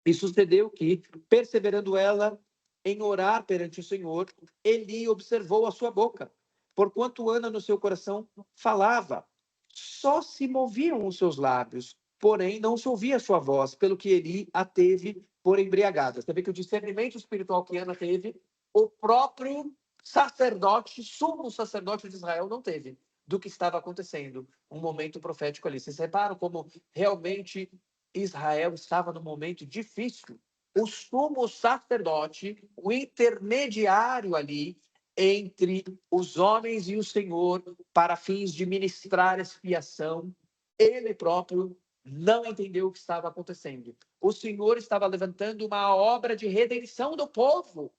E sucedeu que, perseverando ela em orar perante o Senhor, Eli observou a sua boca, porquanto Ana no seu coração falava. Só se moviam os seus lábios, porém não se ouvia a sua voz, pelo que Eli a teve por embriagada. Você vê que o discernimento espiritual que Ana teve, o próprio sacerdote, sumo sacerdote de Israel, não teve do que estava acontecendo. Um momento profético ali. Vocês reparam como realmente Israel estava num momento difícil. O sumo sacerdote, o intermediário ali entre os homens e o Senhor para fins de ministrar expiação, ele próprio não entendeu o que estava acontecendo. O Senhor estava levantando uma obra de redenção do povo.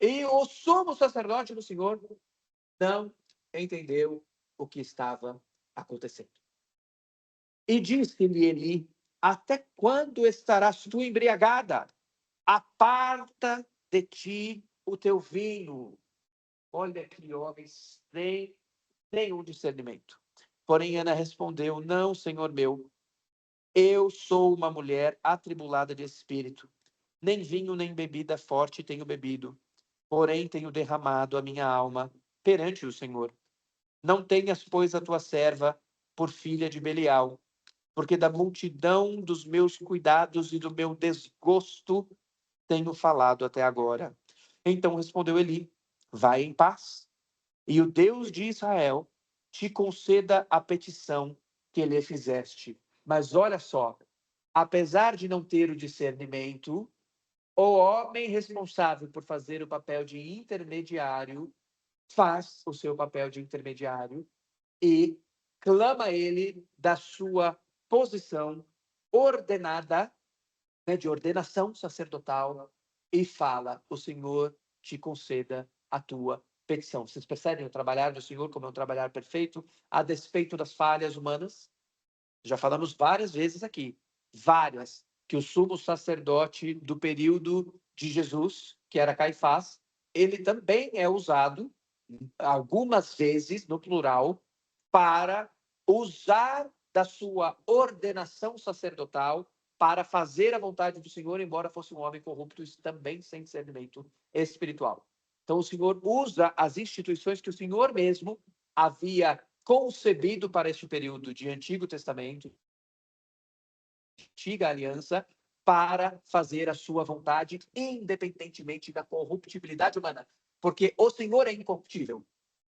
E o sumo sacerdote do Senhor não entendeu o que estava acontecendo. E disse-lhe Eli: até quando estarás tu embriagada? Aparta de ti o teu vinho. Olha que homens sem nenhum discernimento. Porém, Ana respondeu: não, Senhor meu, eu sou uma mulher atribulada de espírito. Nem vinho, nem bebida forte tenho bebido. Porém, tenho derramado a minha alma perante o Senhor. Não tenhas, pois, a tua serva por filha de Belial, porque da multidão dos meus cuidados e do meu desgosto tenho falado até agora. Então respondeu Eli: vai em paz, e o Deus de Israel te conceda a petição que lhe fizeste. Mas olha só, apesar de não ter o discernimento, o homem responsável por fazer o papel de intermediário faz o seu papel de intermediário e clama ele da sua posição ordenada, né, de ordenação sacerdotal, e fala: o Senhor te conceda a tua petição. Vocês percebem o trabalhar do Senhor como é um trabalhar perfeito, a despeito das falhas humanas? Já falamos várias vezes aqui, várias, que o sumo sacerdote do período de Jesus, que era Caifás, ele também é usado, algumas vezes, no plural, para usar da sua ordenação sacerdotal para fazer a vontade do Senhor, embora fosse um homem corrupto, isso também sem discernimento espiritual. Então, o Senhor usa as instituições que o Senhor mesmo havia concebido para este período de Antigo Testamento, Antiga Aliança, para fazer a sua vontade, independentemente da corruptibilidade humana. Porque o Senhor é incorruptível,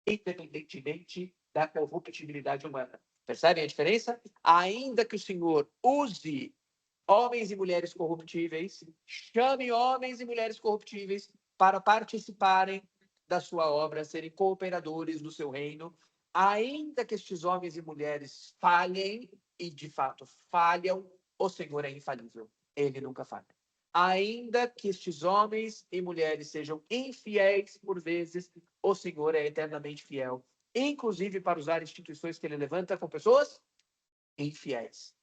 independentemente da corruptibilidade humana. Percebem a diferença? Ainda que o Senhor use homens e mulheres corruptíveis, chame homens e mulheres corruptíveis para participarem da sua obra, serem cooperadores do seu reino, ainda que estes homens e mulheres falhem, e de fato falham, o Senhor é infalível. Ele nunca falha. Ainda que estes homens e mulheres sejam infiéis por vezes, o Senhor é eternamente fiel, inclusive para usar instituições que ele levanta com pessoas infiéis.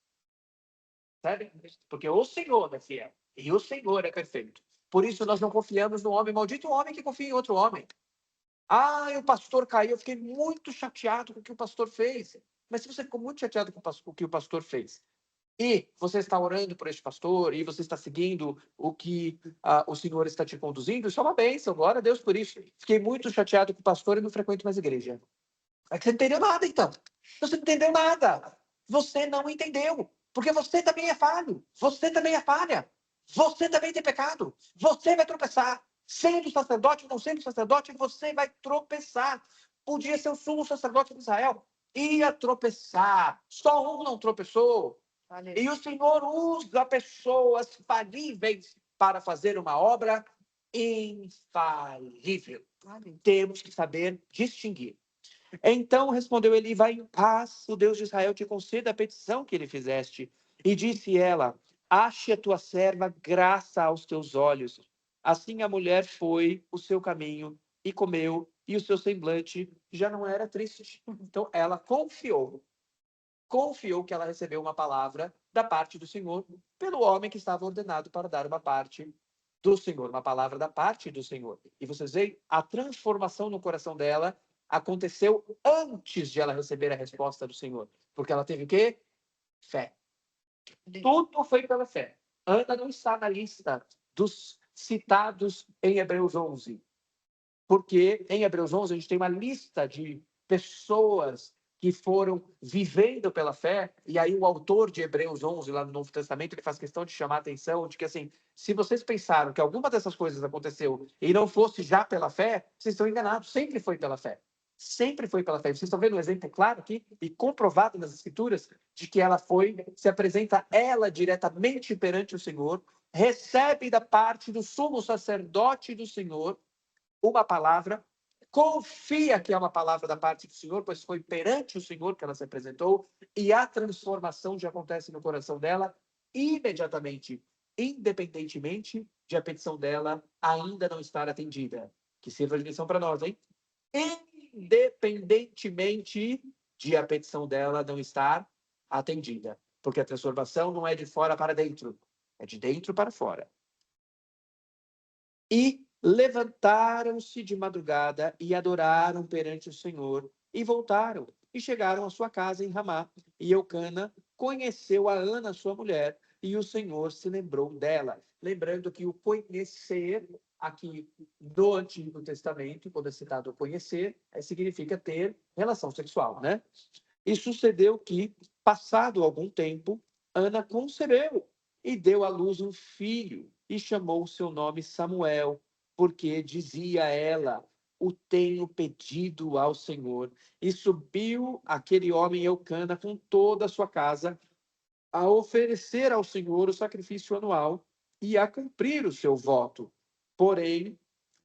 Sabe? Porque o Senhor é fiel e o Senhor é perfeito. Por isso nós não confiamos no homem maldito, o homem que confia em outro homem. Ah, o pastor caiu, eu fiquei muito chateado com o que o pastor fez. Mas se você ficou muito chateado com o que o pastor fez, e você está orando por este pastor, e você está seguindo o que o Senhor está te conduzindo, isso é uma bênção, glória a Deus por isso. Fiquei muito chateado com o pastor e não frequento mais igreja. É que você não entendeu nada, então. Você não entendeu nada. Você não entendeu. Porque você também é falho. Você também é falha. Você também tem pecado. Você vai tropeçar. Sendo sacerdote ou não sendo sacerdote, você vai tropeçar. Podia ser o sumo sacerdote de Israel. Ia tropeçar. Só um não tropeçou. E o Senhor usa pessoas falíveis para fazer uma obra infalível. Temos que saber distinguir. Então respondeu ele: vai em paz, o Deus de Israel te conceda a petição que lhe fizeste. E disse ela: ache a tua serva graça aos teus olhos. Assim a mulher foi o seu caminho e comeu, e o seu semblante já não era triste. Então ela confiou que ela recebeu uma palavra da parte do Senhor pelo homem que estava ordenado para dar uma parte do Senhor, uma palavra da parte do Senhor. E vocês veem, a transformação no coração dela aconteceu antes de ela receber a resposta do Senhor. Porque ela teve o quê? Fé. Tudo foi pela fé. Ana não está na lista dos citados em Hebreus 11. Porque em Hebreus 11 a gente tem uma lista de pessoas que foram vivendo pela fé, e aí o autor de Hebreus 11, lá no Novo Testamento, ele faz questão de chamar a atenção de que, assim, se vocês pensaram que alguma dessas coisas aconteceu e não fosse já pela fé, vocês estão enganados, sempre foi pela fé. Sempre foi pela fé. Vocês estão vendo um exemplo claro aqui e comprovado nas Escrituras de que ela se apresenta ela diretamente perante o Senhor, recebe da parte do sumo sacerdote do Senhor uma palavra, confia que é uma palavra da parte do Senhor, pois foi perante o Senhor que ela se apresentou, e a transformação já acontece no coração dela imediatamente, independentemente de a petição dela ainda não estar atendida. Que sirva de lição para nós, hein? Independentemente de a petição dela não estar atendida. Porque a transformação não é de fora para dentro, é de dentro para fora. E levantaram-se de madrugada e adoraram perante o Senhor e voltaram e chegaram à sua casa em Ramá. E Eucana conheceu a Ana, sua mulher, e o Senhor se lembrou dela. Lembrando que o conhecer, aqui no Antigo Testamento, quando é citado conhecer, significa ter relação sexual, né? E sucedeu que, passado algum tempo, Ana concebeu e deu à luz um filho e chamou o seu nome Samuel, porque dizia ela: o tenho pedido ao Senhor. E subiu aquele homem Eucana com toda a sua casa a oferecer ao Senhor o sacrifício anual e a cumprir o seu voto. Porém,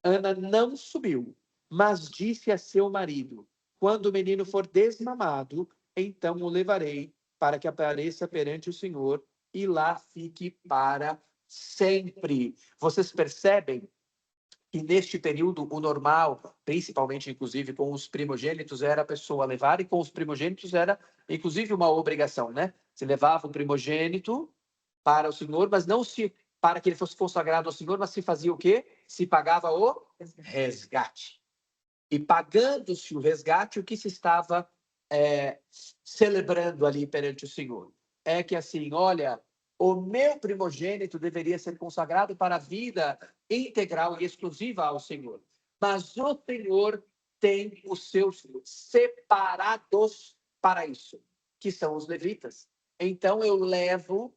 Ana não subiu, mas disse a seu marido: quando o menino for desmamado, então o levarei para que apareça perante o Senhor e lá fique para sempre. Vocês percebem que neste período o normal, principalmente inclusive com os primogênitos, era a pessoa levar, e com os primogênitos era inclusive uma obrigação, né? Se levava o primogênito para o Senhor, mas não se para que ele fosse consagrado ao Senhor, mas se fazia o quê? Se pagava o resgate. E pagando-se o resgate, o que se estava celebrando ali perante o Senhor? É que assim, olha, o meu primogênito deveria ser consagrado para a vida integral e exclusiva ao Senhor. Mas o Senhor tem os seus separados para isso, que são os levitas. Então eu levo,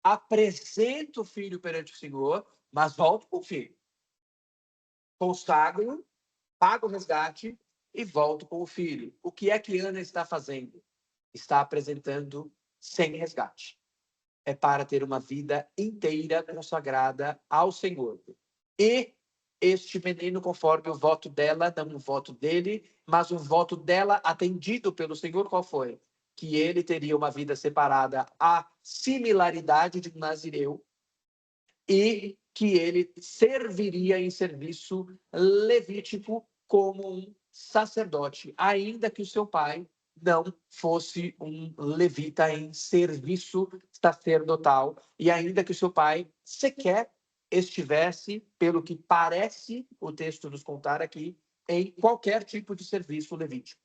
apresento o filho perante o Senhor, mas volto com o filho. Consagro, pago o resgate e volto com o filho. O que é que Ana está fazendo? Está apresentando sem resgate. É para ter uma vida inteira consagrada ao Senhor. E este menino, conforme o voto dela, não o voto dele, mas o voto dela atendido pelo Senhor, qual foi? Que ele teria uma vida separada à similaridade de um nazireu e que ele serviria em serviço levítico como um sacerdote, ainda que o seu pai não fosse um levita em serviço sacerdotal, e ainda que o seu pai sequer estivesse, pelo que parece o texto nos contar aqui, em qualquer tipo de serviço levítico,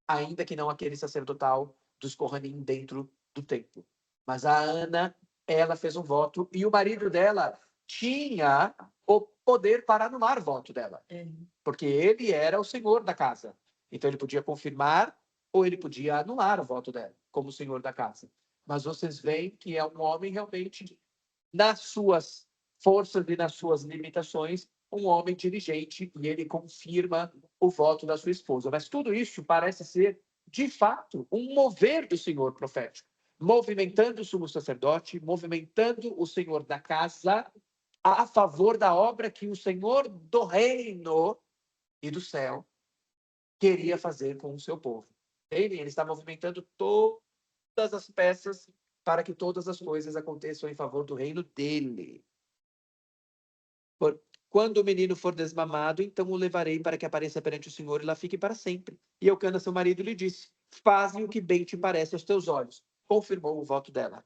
ainda que não aquele sacerdotal dos Kohanim dentro do templo. Mas a Ana, ela fez um voto e o marido dela tinha o poder para anular o voto dela, porque ele era o senhor da casa. Então ele podia confirmar ou ele podia anular o voto dela como senhor da casa. Mas vocês veem que é um homem realmente, nas suas forças e nas suas limitações, um homem dirigente, e ele confirma o voto da sua esposa. Mas tudo isso parece ser, de fato, um mover do Senhor profético, movimentando o sumo sacerdote, movimentando o Senhor da casa a favor da obra que o Senhor do reino e do céu queria fazer com o seu povo. Ele está movimentando todas as peças para que todas as coisas aconteçam em favor do reino dele. Quando o menino for desmamado, então o levarei para que apareça perante o Senhor e lá fique para sempre. E Eucana, seu marido, lhe disse: faze o que bem te parece aos teus olhos. Confirmou o voto dela.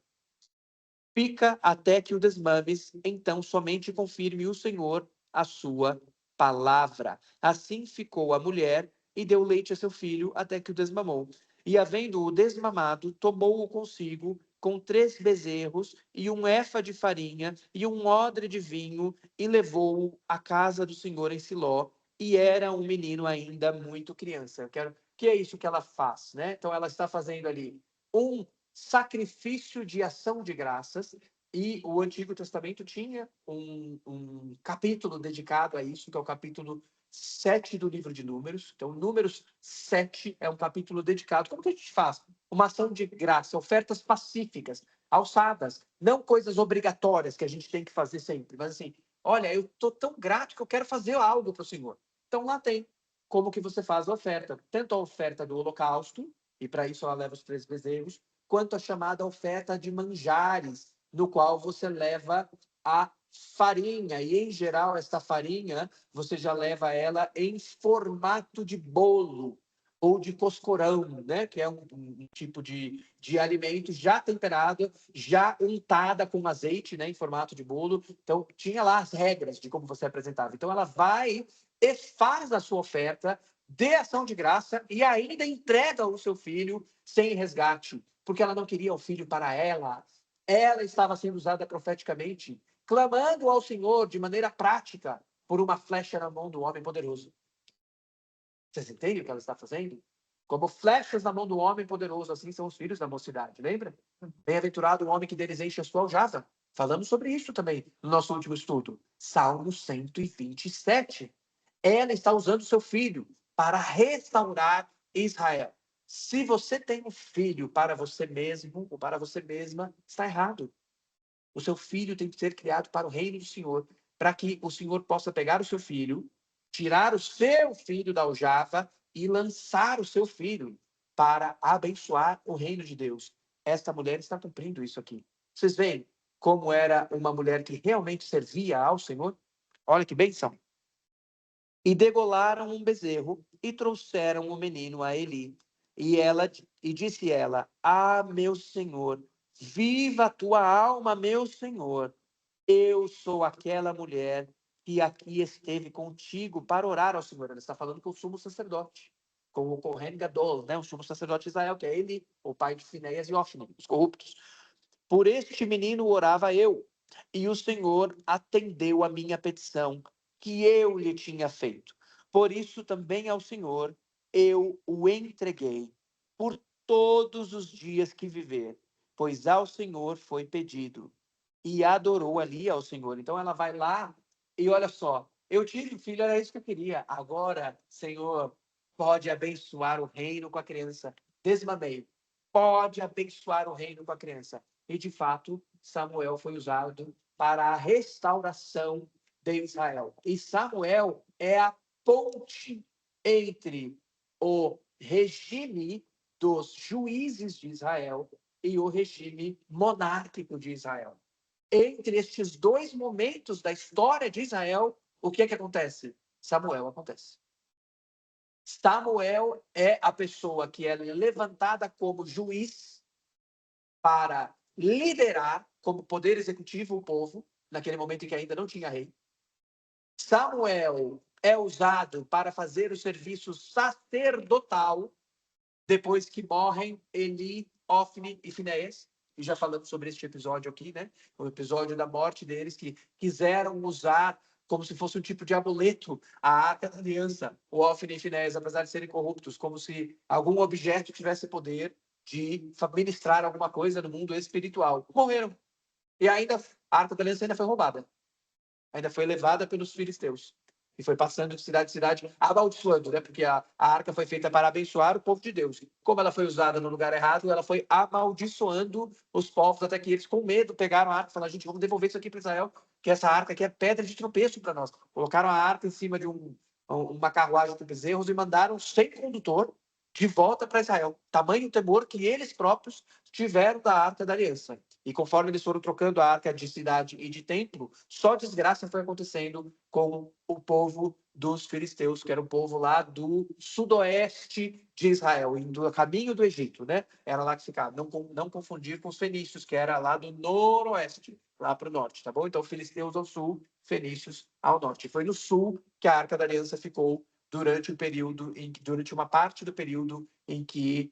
Fica até que o desmames, então somente confirme o Senhor a sua palavra. Assim ficou a mulher e deu leite a seu filho até que o desmamou. E havendo-o desmamado, tomou-o consigo com 3 bezerros e um efa de farinha e um odre de vinho e levou-o à casa do Senhor em Siló. E era um menino ainda muito criança. Que é isso que ela faz, né? Então ela está fazendo ali um sacrifício de ação de graças, e o Antigo Testamento tinha um capítulo dedicado a isso, que é o capítulo 7 do livro de Números. Então, Números 7 é um capítulo dedicado. Como que a gente faz? Uma ação de graça, ofertas pacíficas, alçadas, não coisas obrigatórias que a gente tem que fazer sempre, mas assim, olha, eu estou tão grato que eu quero fazer algo para o Senhor. Então, lá tem como que você faz a oferta, tanto a oferta do holocausto, e para isso ela leva os 3 bezerros, quanto a chamada oferta de manjares, no qual você leva a farinha, e em geral essa farinha você já leva ela em formato de bolo ou de coscorão, né? Que é um tipo de alimento já temperado, já untada com azeite, né? Em formato de bolo. Então tinha lá as regras de como você apresentava. Então ela vai e faz a sua oferta de ação de graça e ainda entrega o seu filho sem resgate, porque ela não queria o filho para ela. Ela estava sendo usada profeticamente, clamando ao Senhor de maneira prática por uma flecha na mão do homem poderoso. Vocês entendem o que ela está fazendo? Como flechas na mão do homem poderoso, assim são os filhos da mocidade, lembra? Bem-aventurado o homem que deles enche a sua aljava. Falamos sobre isso também no nosso último estudo. Salmo 127. Ela está usando seu filho para restaurar Israel. Se você tem um filho para você mesmo ou para você mesma, está errado. O seu filho tem que ser criado para o reino do Senhor, para que o Senhor possa pegar o seu filho, tirar o seu filho da aljava e lançar o seu filho para abençoar o reino de Deus. Esta mulher está cumprindo isso aqui. Vocês veem como era uma mulher que realmente servia ao Senhor? Olha que bênção. E degolaram um bezerro e trouxeram o menino a Eli. E disse ela: Ah, meu senhor, viva a tua alma, meu senhor. Eu sou aquela mulher que aqui esteve contigo para orar ao Senhor. Ela está falando com o sumo sacerdote, com o Kohen Gadol, né? O sumo sacerdote de Israel, que é ele, o pai de Finéias e Ofni, os corruptos. Por este menino orava eu, e o Senhor atendeu a minha petição, que eu lhe tinha feito. Por isso também ao Senhor eu o entreguei, por todos os dias que viver, pois ao Senhor foi pedido. E adorou ali ao Senhor. Então ela vai lá e olha só, eu tive filho, era isso que eu queria. Agora, Senhor, pode abençoar o reino com a criança. Desmamei. Pode abençoar o reino com a criança. E, de fato, Samuel foi usado para a restauração de Israel. E Samuel é a ponte entre o regime dos juízes de Israel e o regime monárquico de Israel. Entre estes dois momentos da história de Israel, o que é que acontece? Samuel acontece. Samuel é a pessoa que é levantada como juiz para liderar como poder executivo o povo, naquele momento em que ainda não tinha rei. Samuel é usado para fazer o serviço sacerdotal depois que morrem Eli, Ofni e Finéias. E já falamos sobre este episódio aqui, né? O episódio da morte deles, que quiseram usar como se fosse um tipo de amuleto a Arca da Aliança, o Ofni e Finéias, apesar de serem corruptos, como se algum objeto tivesse poder de ministrar alguma coisa no mundo espiritual. Morreram. E ainda a Arca da Aliança ainda foi roubada. Ainda foi levada pelos filisteus. E foi passando de cidade em cidade, amaldiçoando, né? Porque a arca foi feita para abençoar o povo de Deus. Como ela foi usada no lugar errado, ela foi amaldiçoando os povos, até que eles, com medo, pegaram a arca e falaram: gente, vamos devolver isso aqui para Israel, que essa arca aqui é pedra de tropeço para nós. Colocaram a arca em cima de uma carruagem de bezerros e mandaram sem condutor de volta para Israel. Tamanho temor que eles próprios tiveram da Arca da Aliança. E conforme eles foram trocando a arca de cidade e de templo, só desgraça foi acontecendo com o povo dos filisteus, que era o povo lá do sudoeste de Israel, indo a caminho do Egito, né? Era lá que ficava. Não confundir com os fenícios, que era lá do noroeste, lá para o norte, tá bom? Então, filisteus ao sul, fenícios ao norte. Foi no sul que a Arca da Aliança ficou durante uma parte do período em que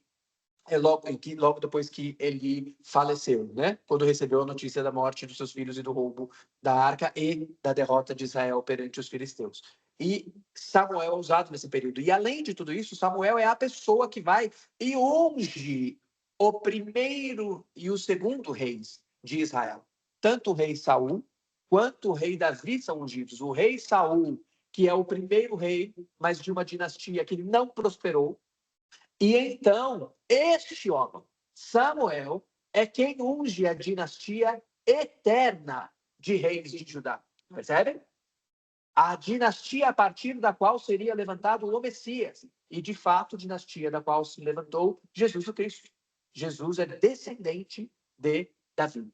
logo depois que ele faleceu, né? Quando recebeu a notícia da morte dos seus filhos e do roubo da arca e da derrota de Israel perante os filisteus. E Samuel é usado nesse período. E além de tudo isso, Samuel é a pessoa que vai e unge o primeiro e o segundo reis de Israel. Tanto o rei Saul quanto o rei Davi são ungidos. O rei Saul, que é o primeiro rei, mas de uma dinastia que não prosperou. E então, este homem, Samuel, é quem unge a dinastia eterna de reis de Judá. Percebe? A dinastia a partir da qual seria levantado o Messias. E, de fato, dinastia da qual se levantou Jesus o Cristo. Jesus é descendente de Davi.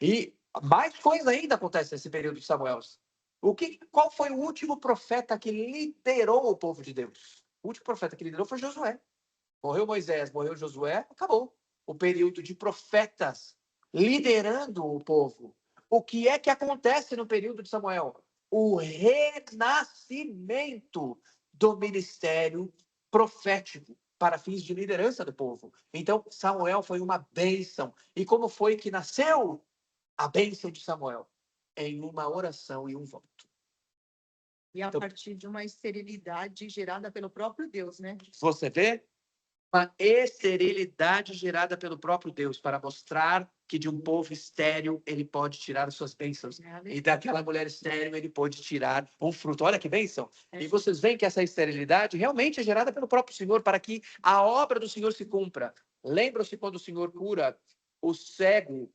E mais coisa ainda acontece nesse período de Samuel. Qual foi o último profeta que liderou o povo de Deus? O último profeta que liderou foi Josué. Morreu Moisés, morreu Josué, acabou. O período de profetas liderando o povo. O que é que acontece no período de Samuel? O renascimento do ministério profético para fins de liderança do povo. Então, Samuel foi uma bênção. E como foi que nasceu a bênção de Samuel? Em uma oração e um voto. E a partir de uma esterilidade gerada pelo próprio Deus, né? Você vê? Uma esterilidade gerada pelo próprio Deus para mostrar que de um povo estéril ele pode tirar as suas bênçãos. E daquela mulher estéril ele pode tirar um fruto. Olha que bênção! E vocês veem que essa esterilidade realmente é gerada pelo próprio Senhor para que a obra do Senhor se cumpra. Lembram-se quando o Senhor cura o cego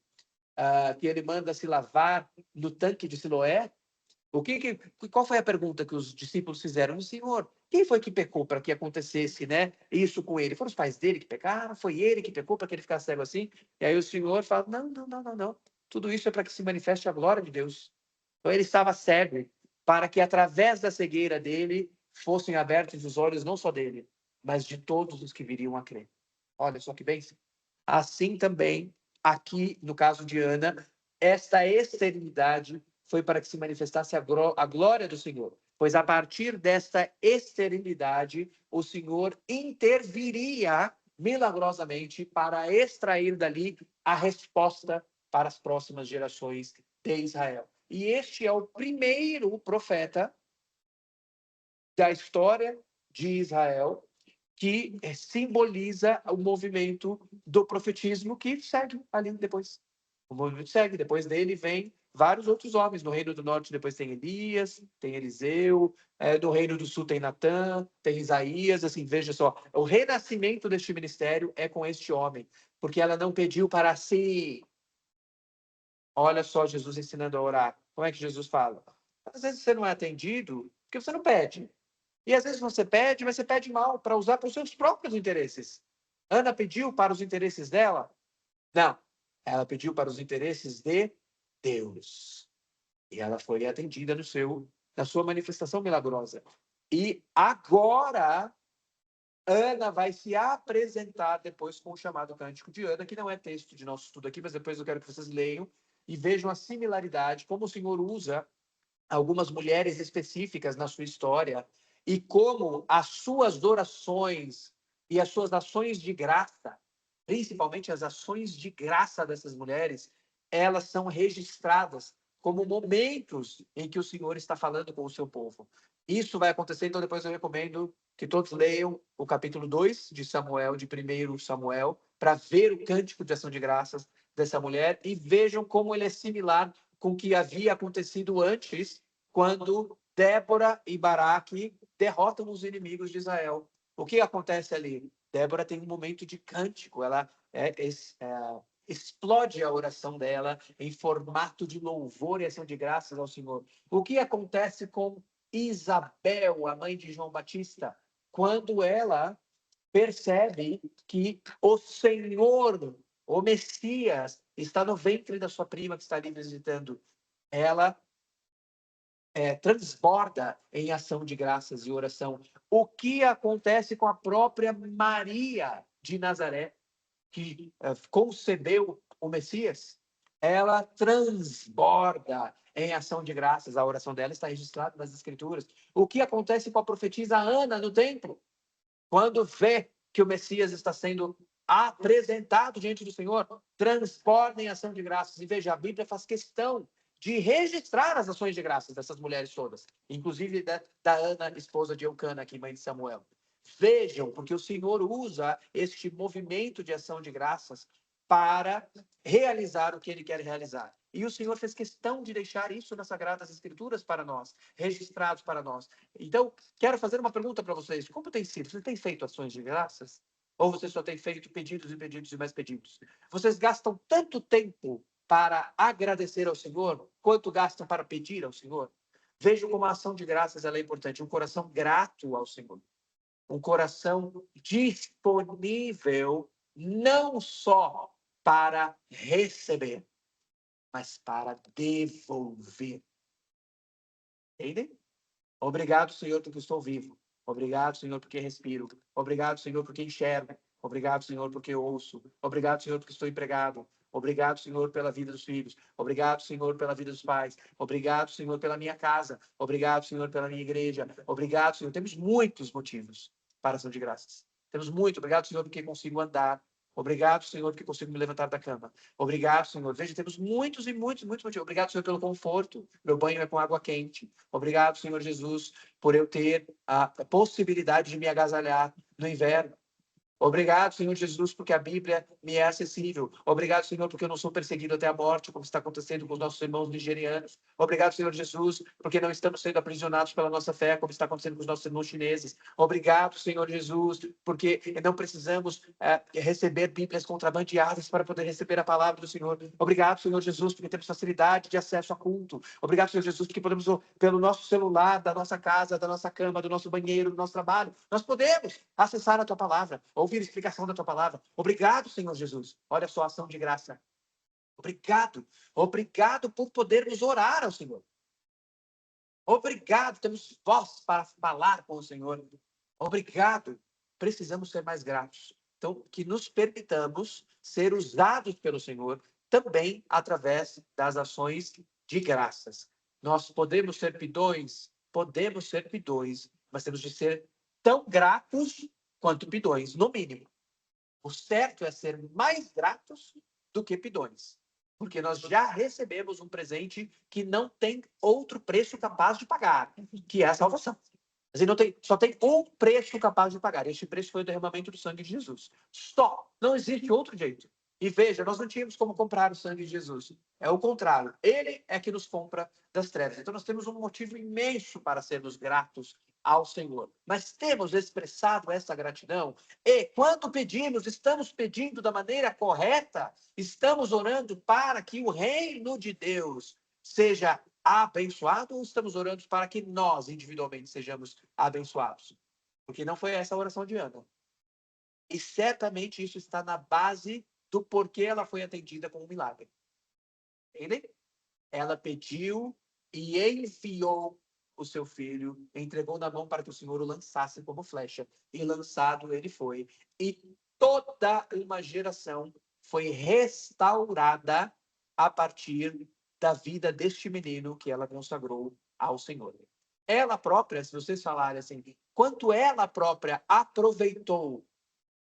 que ele manda se lavar no tanque de Siloé? Qual foi a pergunta que os discípulos fizeram? Senhor, quem foi que pecou para que acontecesse, né, isso com ele? Foram os pais dele que pecaram? Foi ele que pecou para que ele ficasse cego assim? E aí o Senhor fala, não, não, não, não, não. Tudo isso é para que se manifeste a glória de Deus. Então ele estava cego para que através da cegueira dele fossem abertos os olhos não só dele, mas de todos os que viriam a crer. Olha só que bênção. Assim também, aqui no caso de Ana, esta esterilidade foi para que se manifestasse a glória do Senhor. Pois a partir desta esterilidade, o Senhor interviria milagrosamente para extrair dali a resposta para as próximas gerações de Israel. E este é o primeiro profeta da história de Israel que simboliza o movimento do profetismo que segue ali depois. O movimento segue. Depois dele vem vários outros homens. No Reino do Norte, depois tem Elias, tem Eliseu. No Reino do Sul tem Natã, tem Isaías. Assim, veja só. O renascimento deste ministério é com este homem. Porque ela não pediu para si. Olha só Jesus ensinando a orar. Como é que Jesus fala? Às vezes você não é atendido porque você não pede. E às vezes você pede, mas você pede mal para usar para os seus próprios interesses. Ana pediu para os interesses dela? Não. Ela pediu para os interesses de Deus. E ela foi atendida na sua manifestação milagrosa. E agora, Ana vai se apresentar depois com o chamado Cântico de Ana, que não é texto de nosso estudo aqui, mas depois eu quero que vocês leiam e vejam a similaridade, como o Senhor usa algumas mulheres específicas na sua história e como as suas orações e as suas ações de graça, principalmente as ações de graça dessas mulheres, elas são registradas como momentos em que o Senhor está falando com o seu povo. Isso vai acontecer, então depois eu recomendo que todos leiam o capítulo 2 de Samuel, de 1 Samuel, para ver o cântico de ação de graças dessa mulher e vejam como ele é similar com o que havia acontecido antes, quando Débora e Baraque derrotam os inimigos de Israel. O que acontece ali? Débora tem um momento de cântico, ela explode a oração dela em formato de louvor e ação de graças ao Senhor. O que acontece com Isabel, a mãe de João Batista, quando ela percebe que o Senhor, o Messias, está no ventre da sua prima que está ali visitando? Ela transborda em ação de graças e oração. O que acontece com a própria Maria de Nazaré, que concebeu o Messias? Ela transborda em ação de graças. A oração dela está registrada nas Escrituras. O que acontece com a profetisa Ana no templo? Quando vê que o Messias está sendo apresentado diante do Senhor, transborda em ação de graças. E veja, a Bíblia faz questão de registrar as ações de graças dessas mulheres todas, inclusive da Ana, esposa de Eucana, aqui, mãe de Samuel. Vejam, porque o Senhor usa este movimento de ação de graças para realizar o que ele quer realizar. E o Senhor fez questão de deixar isso nas Sagradas Escrituras para nós, registrados para nós. Então, quero fazer uma pergunta para vocês. Como tem sido? Você tem feito ações de graças? Ou você só tem feito pedidos e pedidos e mais pedidos? Vocês gastam tanto tempo para agradecer ao Senhor, quanto gastam para pedir ao Senhor? Vejam como a ação de graças ela é importante. Um coração grato ao Senhor. Um coração disponível não só para receber, mas para devolver. Entendem? Obrigado, Senhor, porque estou vivo. Obrigado, Senhor, porque respiro. Obrigado, Senhor, porque enxergo. Obrigado, Senhor, porque ouço. Obrigado, Senhor, porque estou empregado. Obrigado, Senhor, pela vida dos filhos. Obrigado, Senhor, pela vida dos pais. Obrigado, Senhor, pela minha casa. Obrigado, Senhor, pela minha igreja. Obrigado, Senhor. Temos muitos motivos para ação de graças. Temos muito. Obrigado, Senhor, porque consigo andar. Obrigado, Senhor, porque consigo me levantar da cama. Obrigado, Senhor. Veja, temos muitos e muitos motivos. Obrigado, Senhor, pelo conforto. Meu banho é com água quente. Obrigado, Senhor Jesus, por eu ter a possibilidade de me agasalhar no inverno. Obrigado, Senhor Jesus, porque a Bíblia me é acessível. Obrigado, Senhor, porque eu não sou perseguido até a morte, como está acontecendo com os nossos irmãos nigerianos. Obrigado, Senhor Jesus, porque não estamos sendo aprisionados pela nossa fé, como está acontecendo com os nossos irmãos chineses. Obrigado, Senhor Jesus, porque não precisamos receber Bíblias contrabandeadas para poder receber a palavra do Senhor. Obrigado, Senhor Jesus, porque temos facilidade de acesso a culto. Obrigado, Senhor Jesus, porque podemos, pelo nosso celular, da nossa casa, da nossa cama, do nosso banheiro, do nosso trabalho, nós podemos acessar a Tua palavra, ouvir a explicação da Tua palavra. Obrigado, Senhor Jesus. Olha só a ação de graça. Obrigado. Obrigado por podermos orar ao Senhor. Obrigado. Temos voz para falar com o Senhor. Obrigado. Precisamos ser mais gratos. Então, que nos permitamos ser usados pelo Senhor também através das ações de graças. Nós podemos ser pidões, mas temos de ser tão gratos quanto pidões, no mínimo. O certo é ser mais gratos do que pidões, porque nós já recebemos um presente que não tem outro preço capaz de pagar, que é a salvação. Só tem um preço capaz de pagar. Este preço foi o derramamento do sangue de Jesus. Só. Não existe outro jeito. E veja, nós não tínhamos como comprar o sangue de Jesus. É o contrário. Ele é que nos compra das trevas. Então nós temos um motivo imenso para sermos gratos ao Senhor. Mas temos expressado essa gratidão e quando pedimos, estamos pedindo da maneira correta, estamos orando para que o reino de Deus seja abençoado ou estamos orando para que nós individualmente sejamos abençoados? Porque não foi essa a oração de Ana. E certamente isso está na base do porquê ela foi atendida com um milagre. Entendem? Ela pediu e enviou o seu filho, entregou na mão para que o Senhor o lançasse como flecha. E lançado ele foi. E toda uma geração foi restaurada a partir da vida deste menino que ela consagrou ao Senhor. Ela própria, se vocês falarem assim, quanto ela própria aproveitou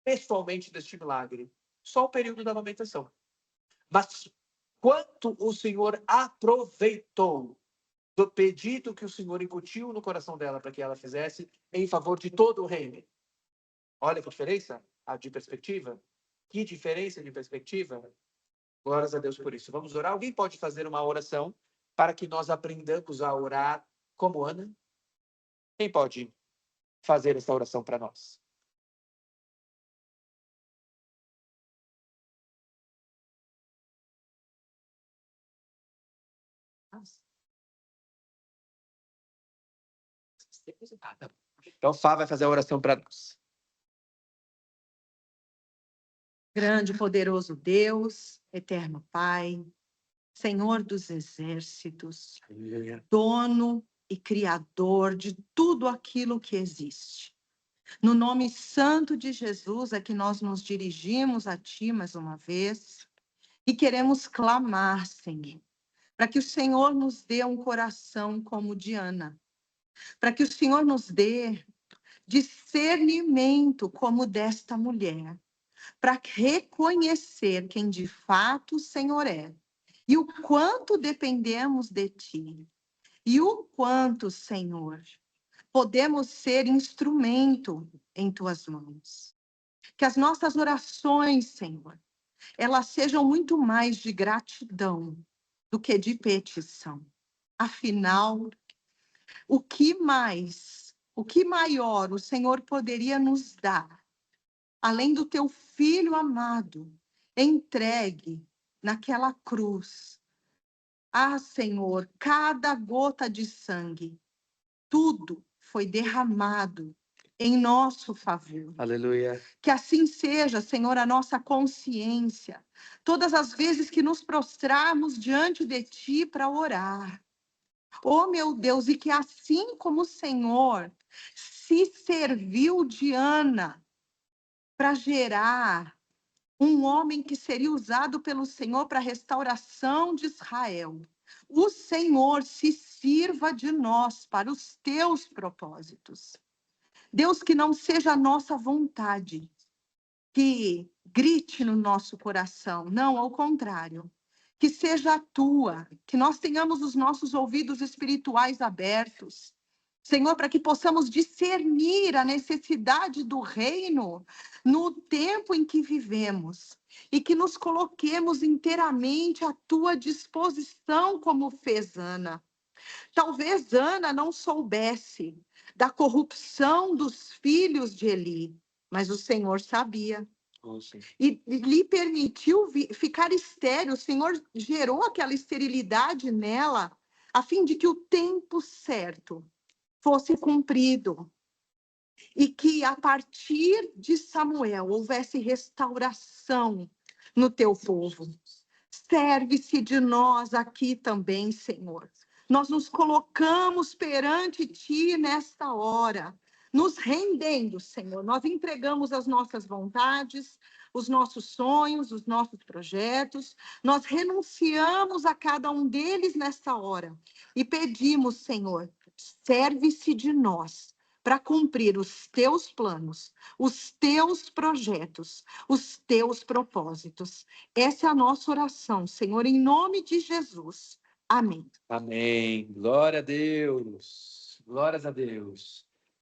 pessoalmente deste milagre, só o período da amamentação. Mas quanto o Senhor aproveitou do pedido que o Senhor incutiu no coração dela para que ela fizesse em favor de todo o reino. Olha que diferença de perspectiva. Que diferença de perspectiva. Glórias a Deus por isso. Vamos orar? Alguém pode fazer uma oração para que nós aprendamos a orar como Ana? Quem pode fazer essa oração para nós? Então, Fá vai fazer a oração para nós. Grande, poderoso Deus, eterno Pai, Senhor dos exércitos, dono e criador de tudo aquilo que existe. No nome santo de Jesus é que nós nos dirigimos a Ti mais uma vez e queremos clamar, Senhor, para que o Senhor nos dê um coração como de Ana, para que o Senhor nos dê discernimento como desta mulher, para reconhecer quem de fato o Senhor é e o quanto dependemos de Ti e o quanto, Senhor, podemos ser instrumento em Tuas mãos. Que as nossas orações, Senhor, elas sejam muito mais de gratidão do que de petição. Afinal, o que maior o Senhor poderia nos dar, além do Teu Filho amado, entregue naquela cruz. Ah, Senhor, cada gota de sangue, tudo foi derramado em nosso favor. Aleluia. Que assim seja, Senhor, a nossa consciência, todas as vezes que nos prostrarmos diante de Ti para orar. Oh, meu Deus, e que assim como o Senhor se serviu de Ana para gerar um homem que seria usado pelo Senhor para a restauração de Israel, o Senhor se sirva de nós para os Teus propósitos. Deus, que não seja a nossa vontade que grite no nosso coração, não, ao contrário, que seja a Tua, que nós tenhamos os nossos ouvidos espirituais abertos Senhor, para que possamos discernir a necessidade do reino no tempo em que vivemos e que nos coloquemos inteiramente à tua disposição, como fez Ana. Talvez Ana não soubesse da corrupção dos filhos de Eli, mas o Senhor sabia. E lhe permitiu ficar estéril. O Senhor gerou aquela esterilidade nela, a fim de que o tempo certo fosse cumprido. E que a partir de Samuel houvesse restauração no teu povo. Serve-se de nós aqui também, Senhor. Nós nos colocamos perante ti nesta hora, nos rendendo, Senhor. Nós entregamos as nossas vontades, os nossos sonhos, os nossos projetos. Nós renunciamos a cada um deles nesta hora e pedimos, Senhor, serve-se de nós para cumprir os teus planos, os teus projetos, os teus propósitos. Essa é a nossa oração, Senhor, em nome de Jesus. Amém. Amém. Glória a Deus. Glórias a Deus.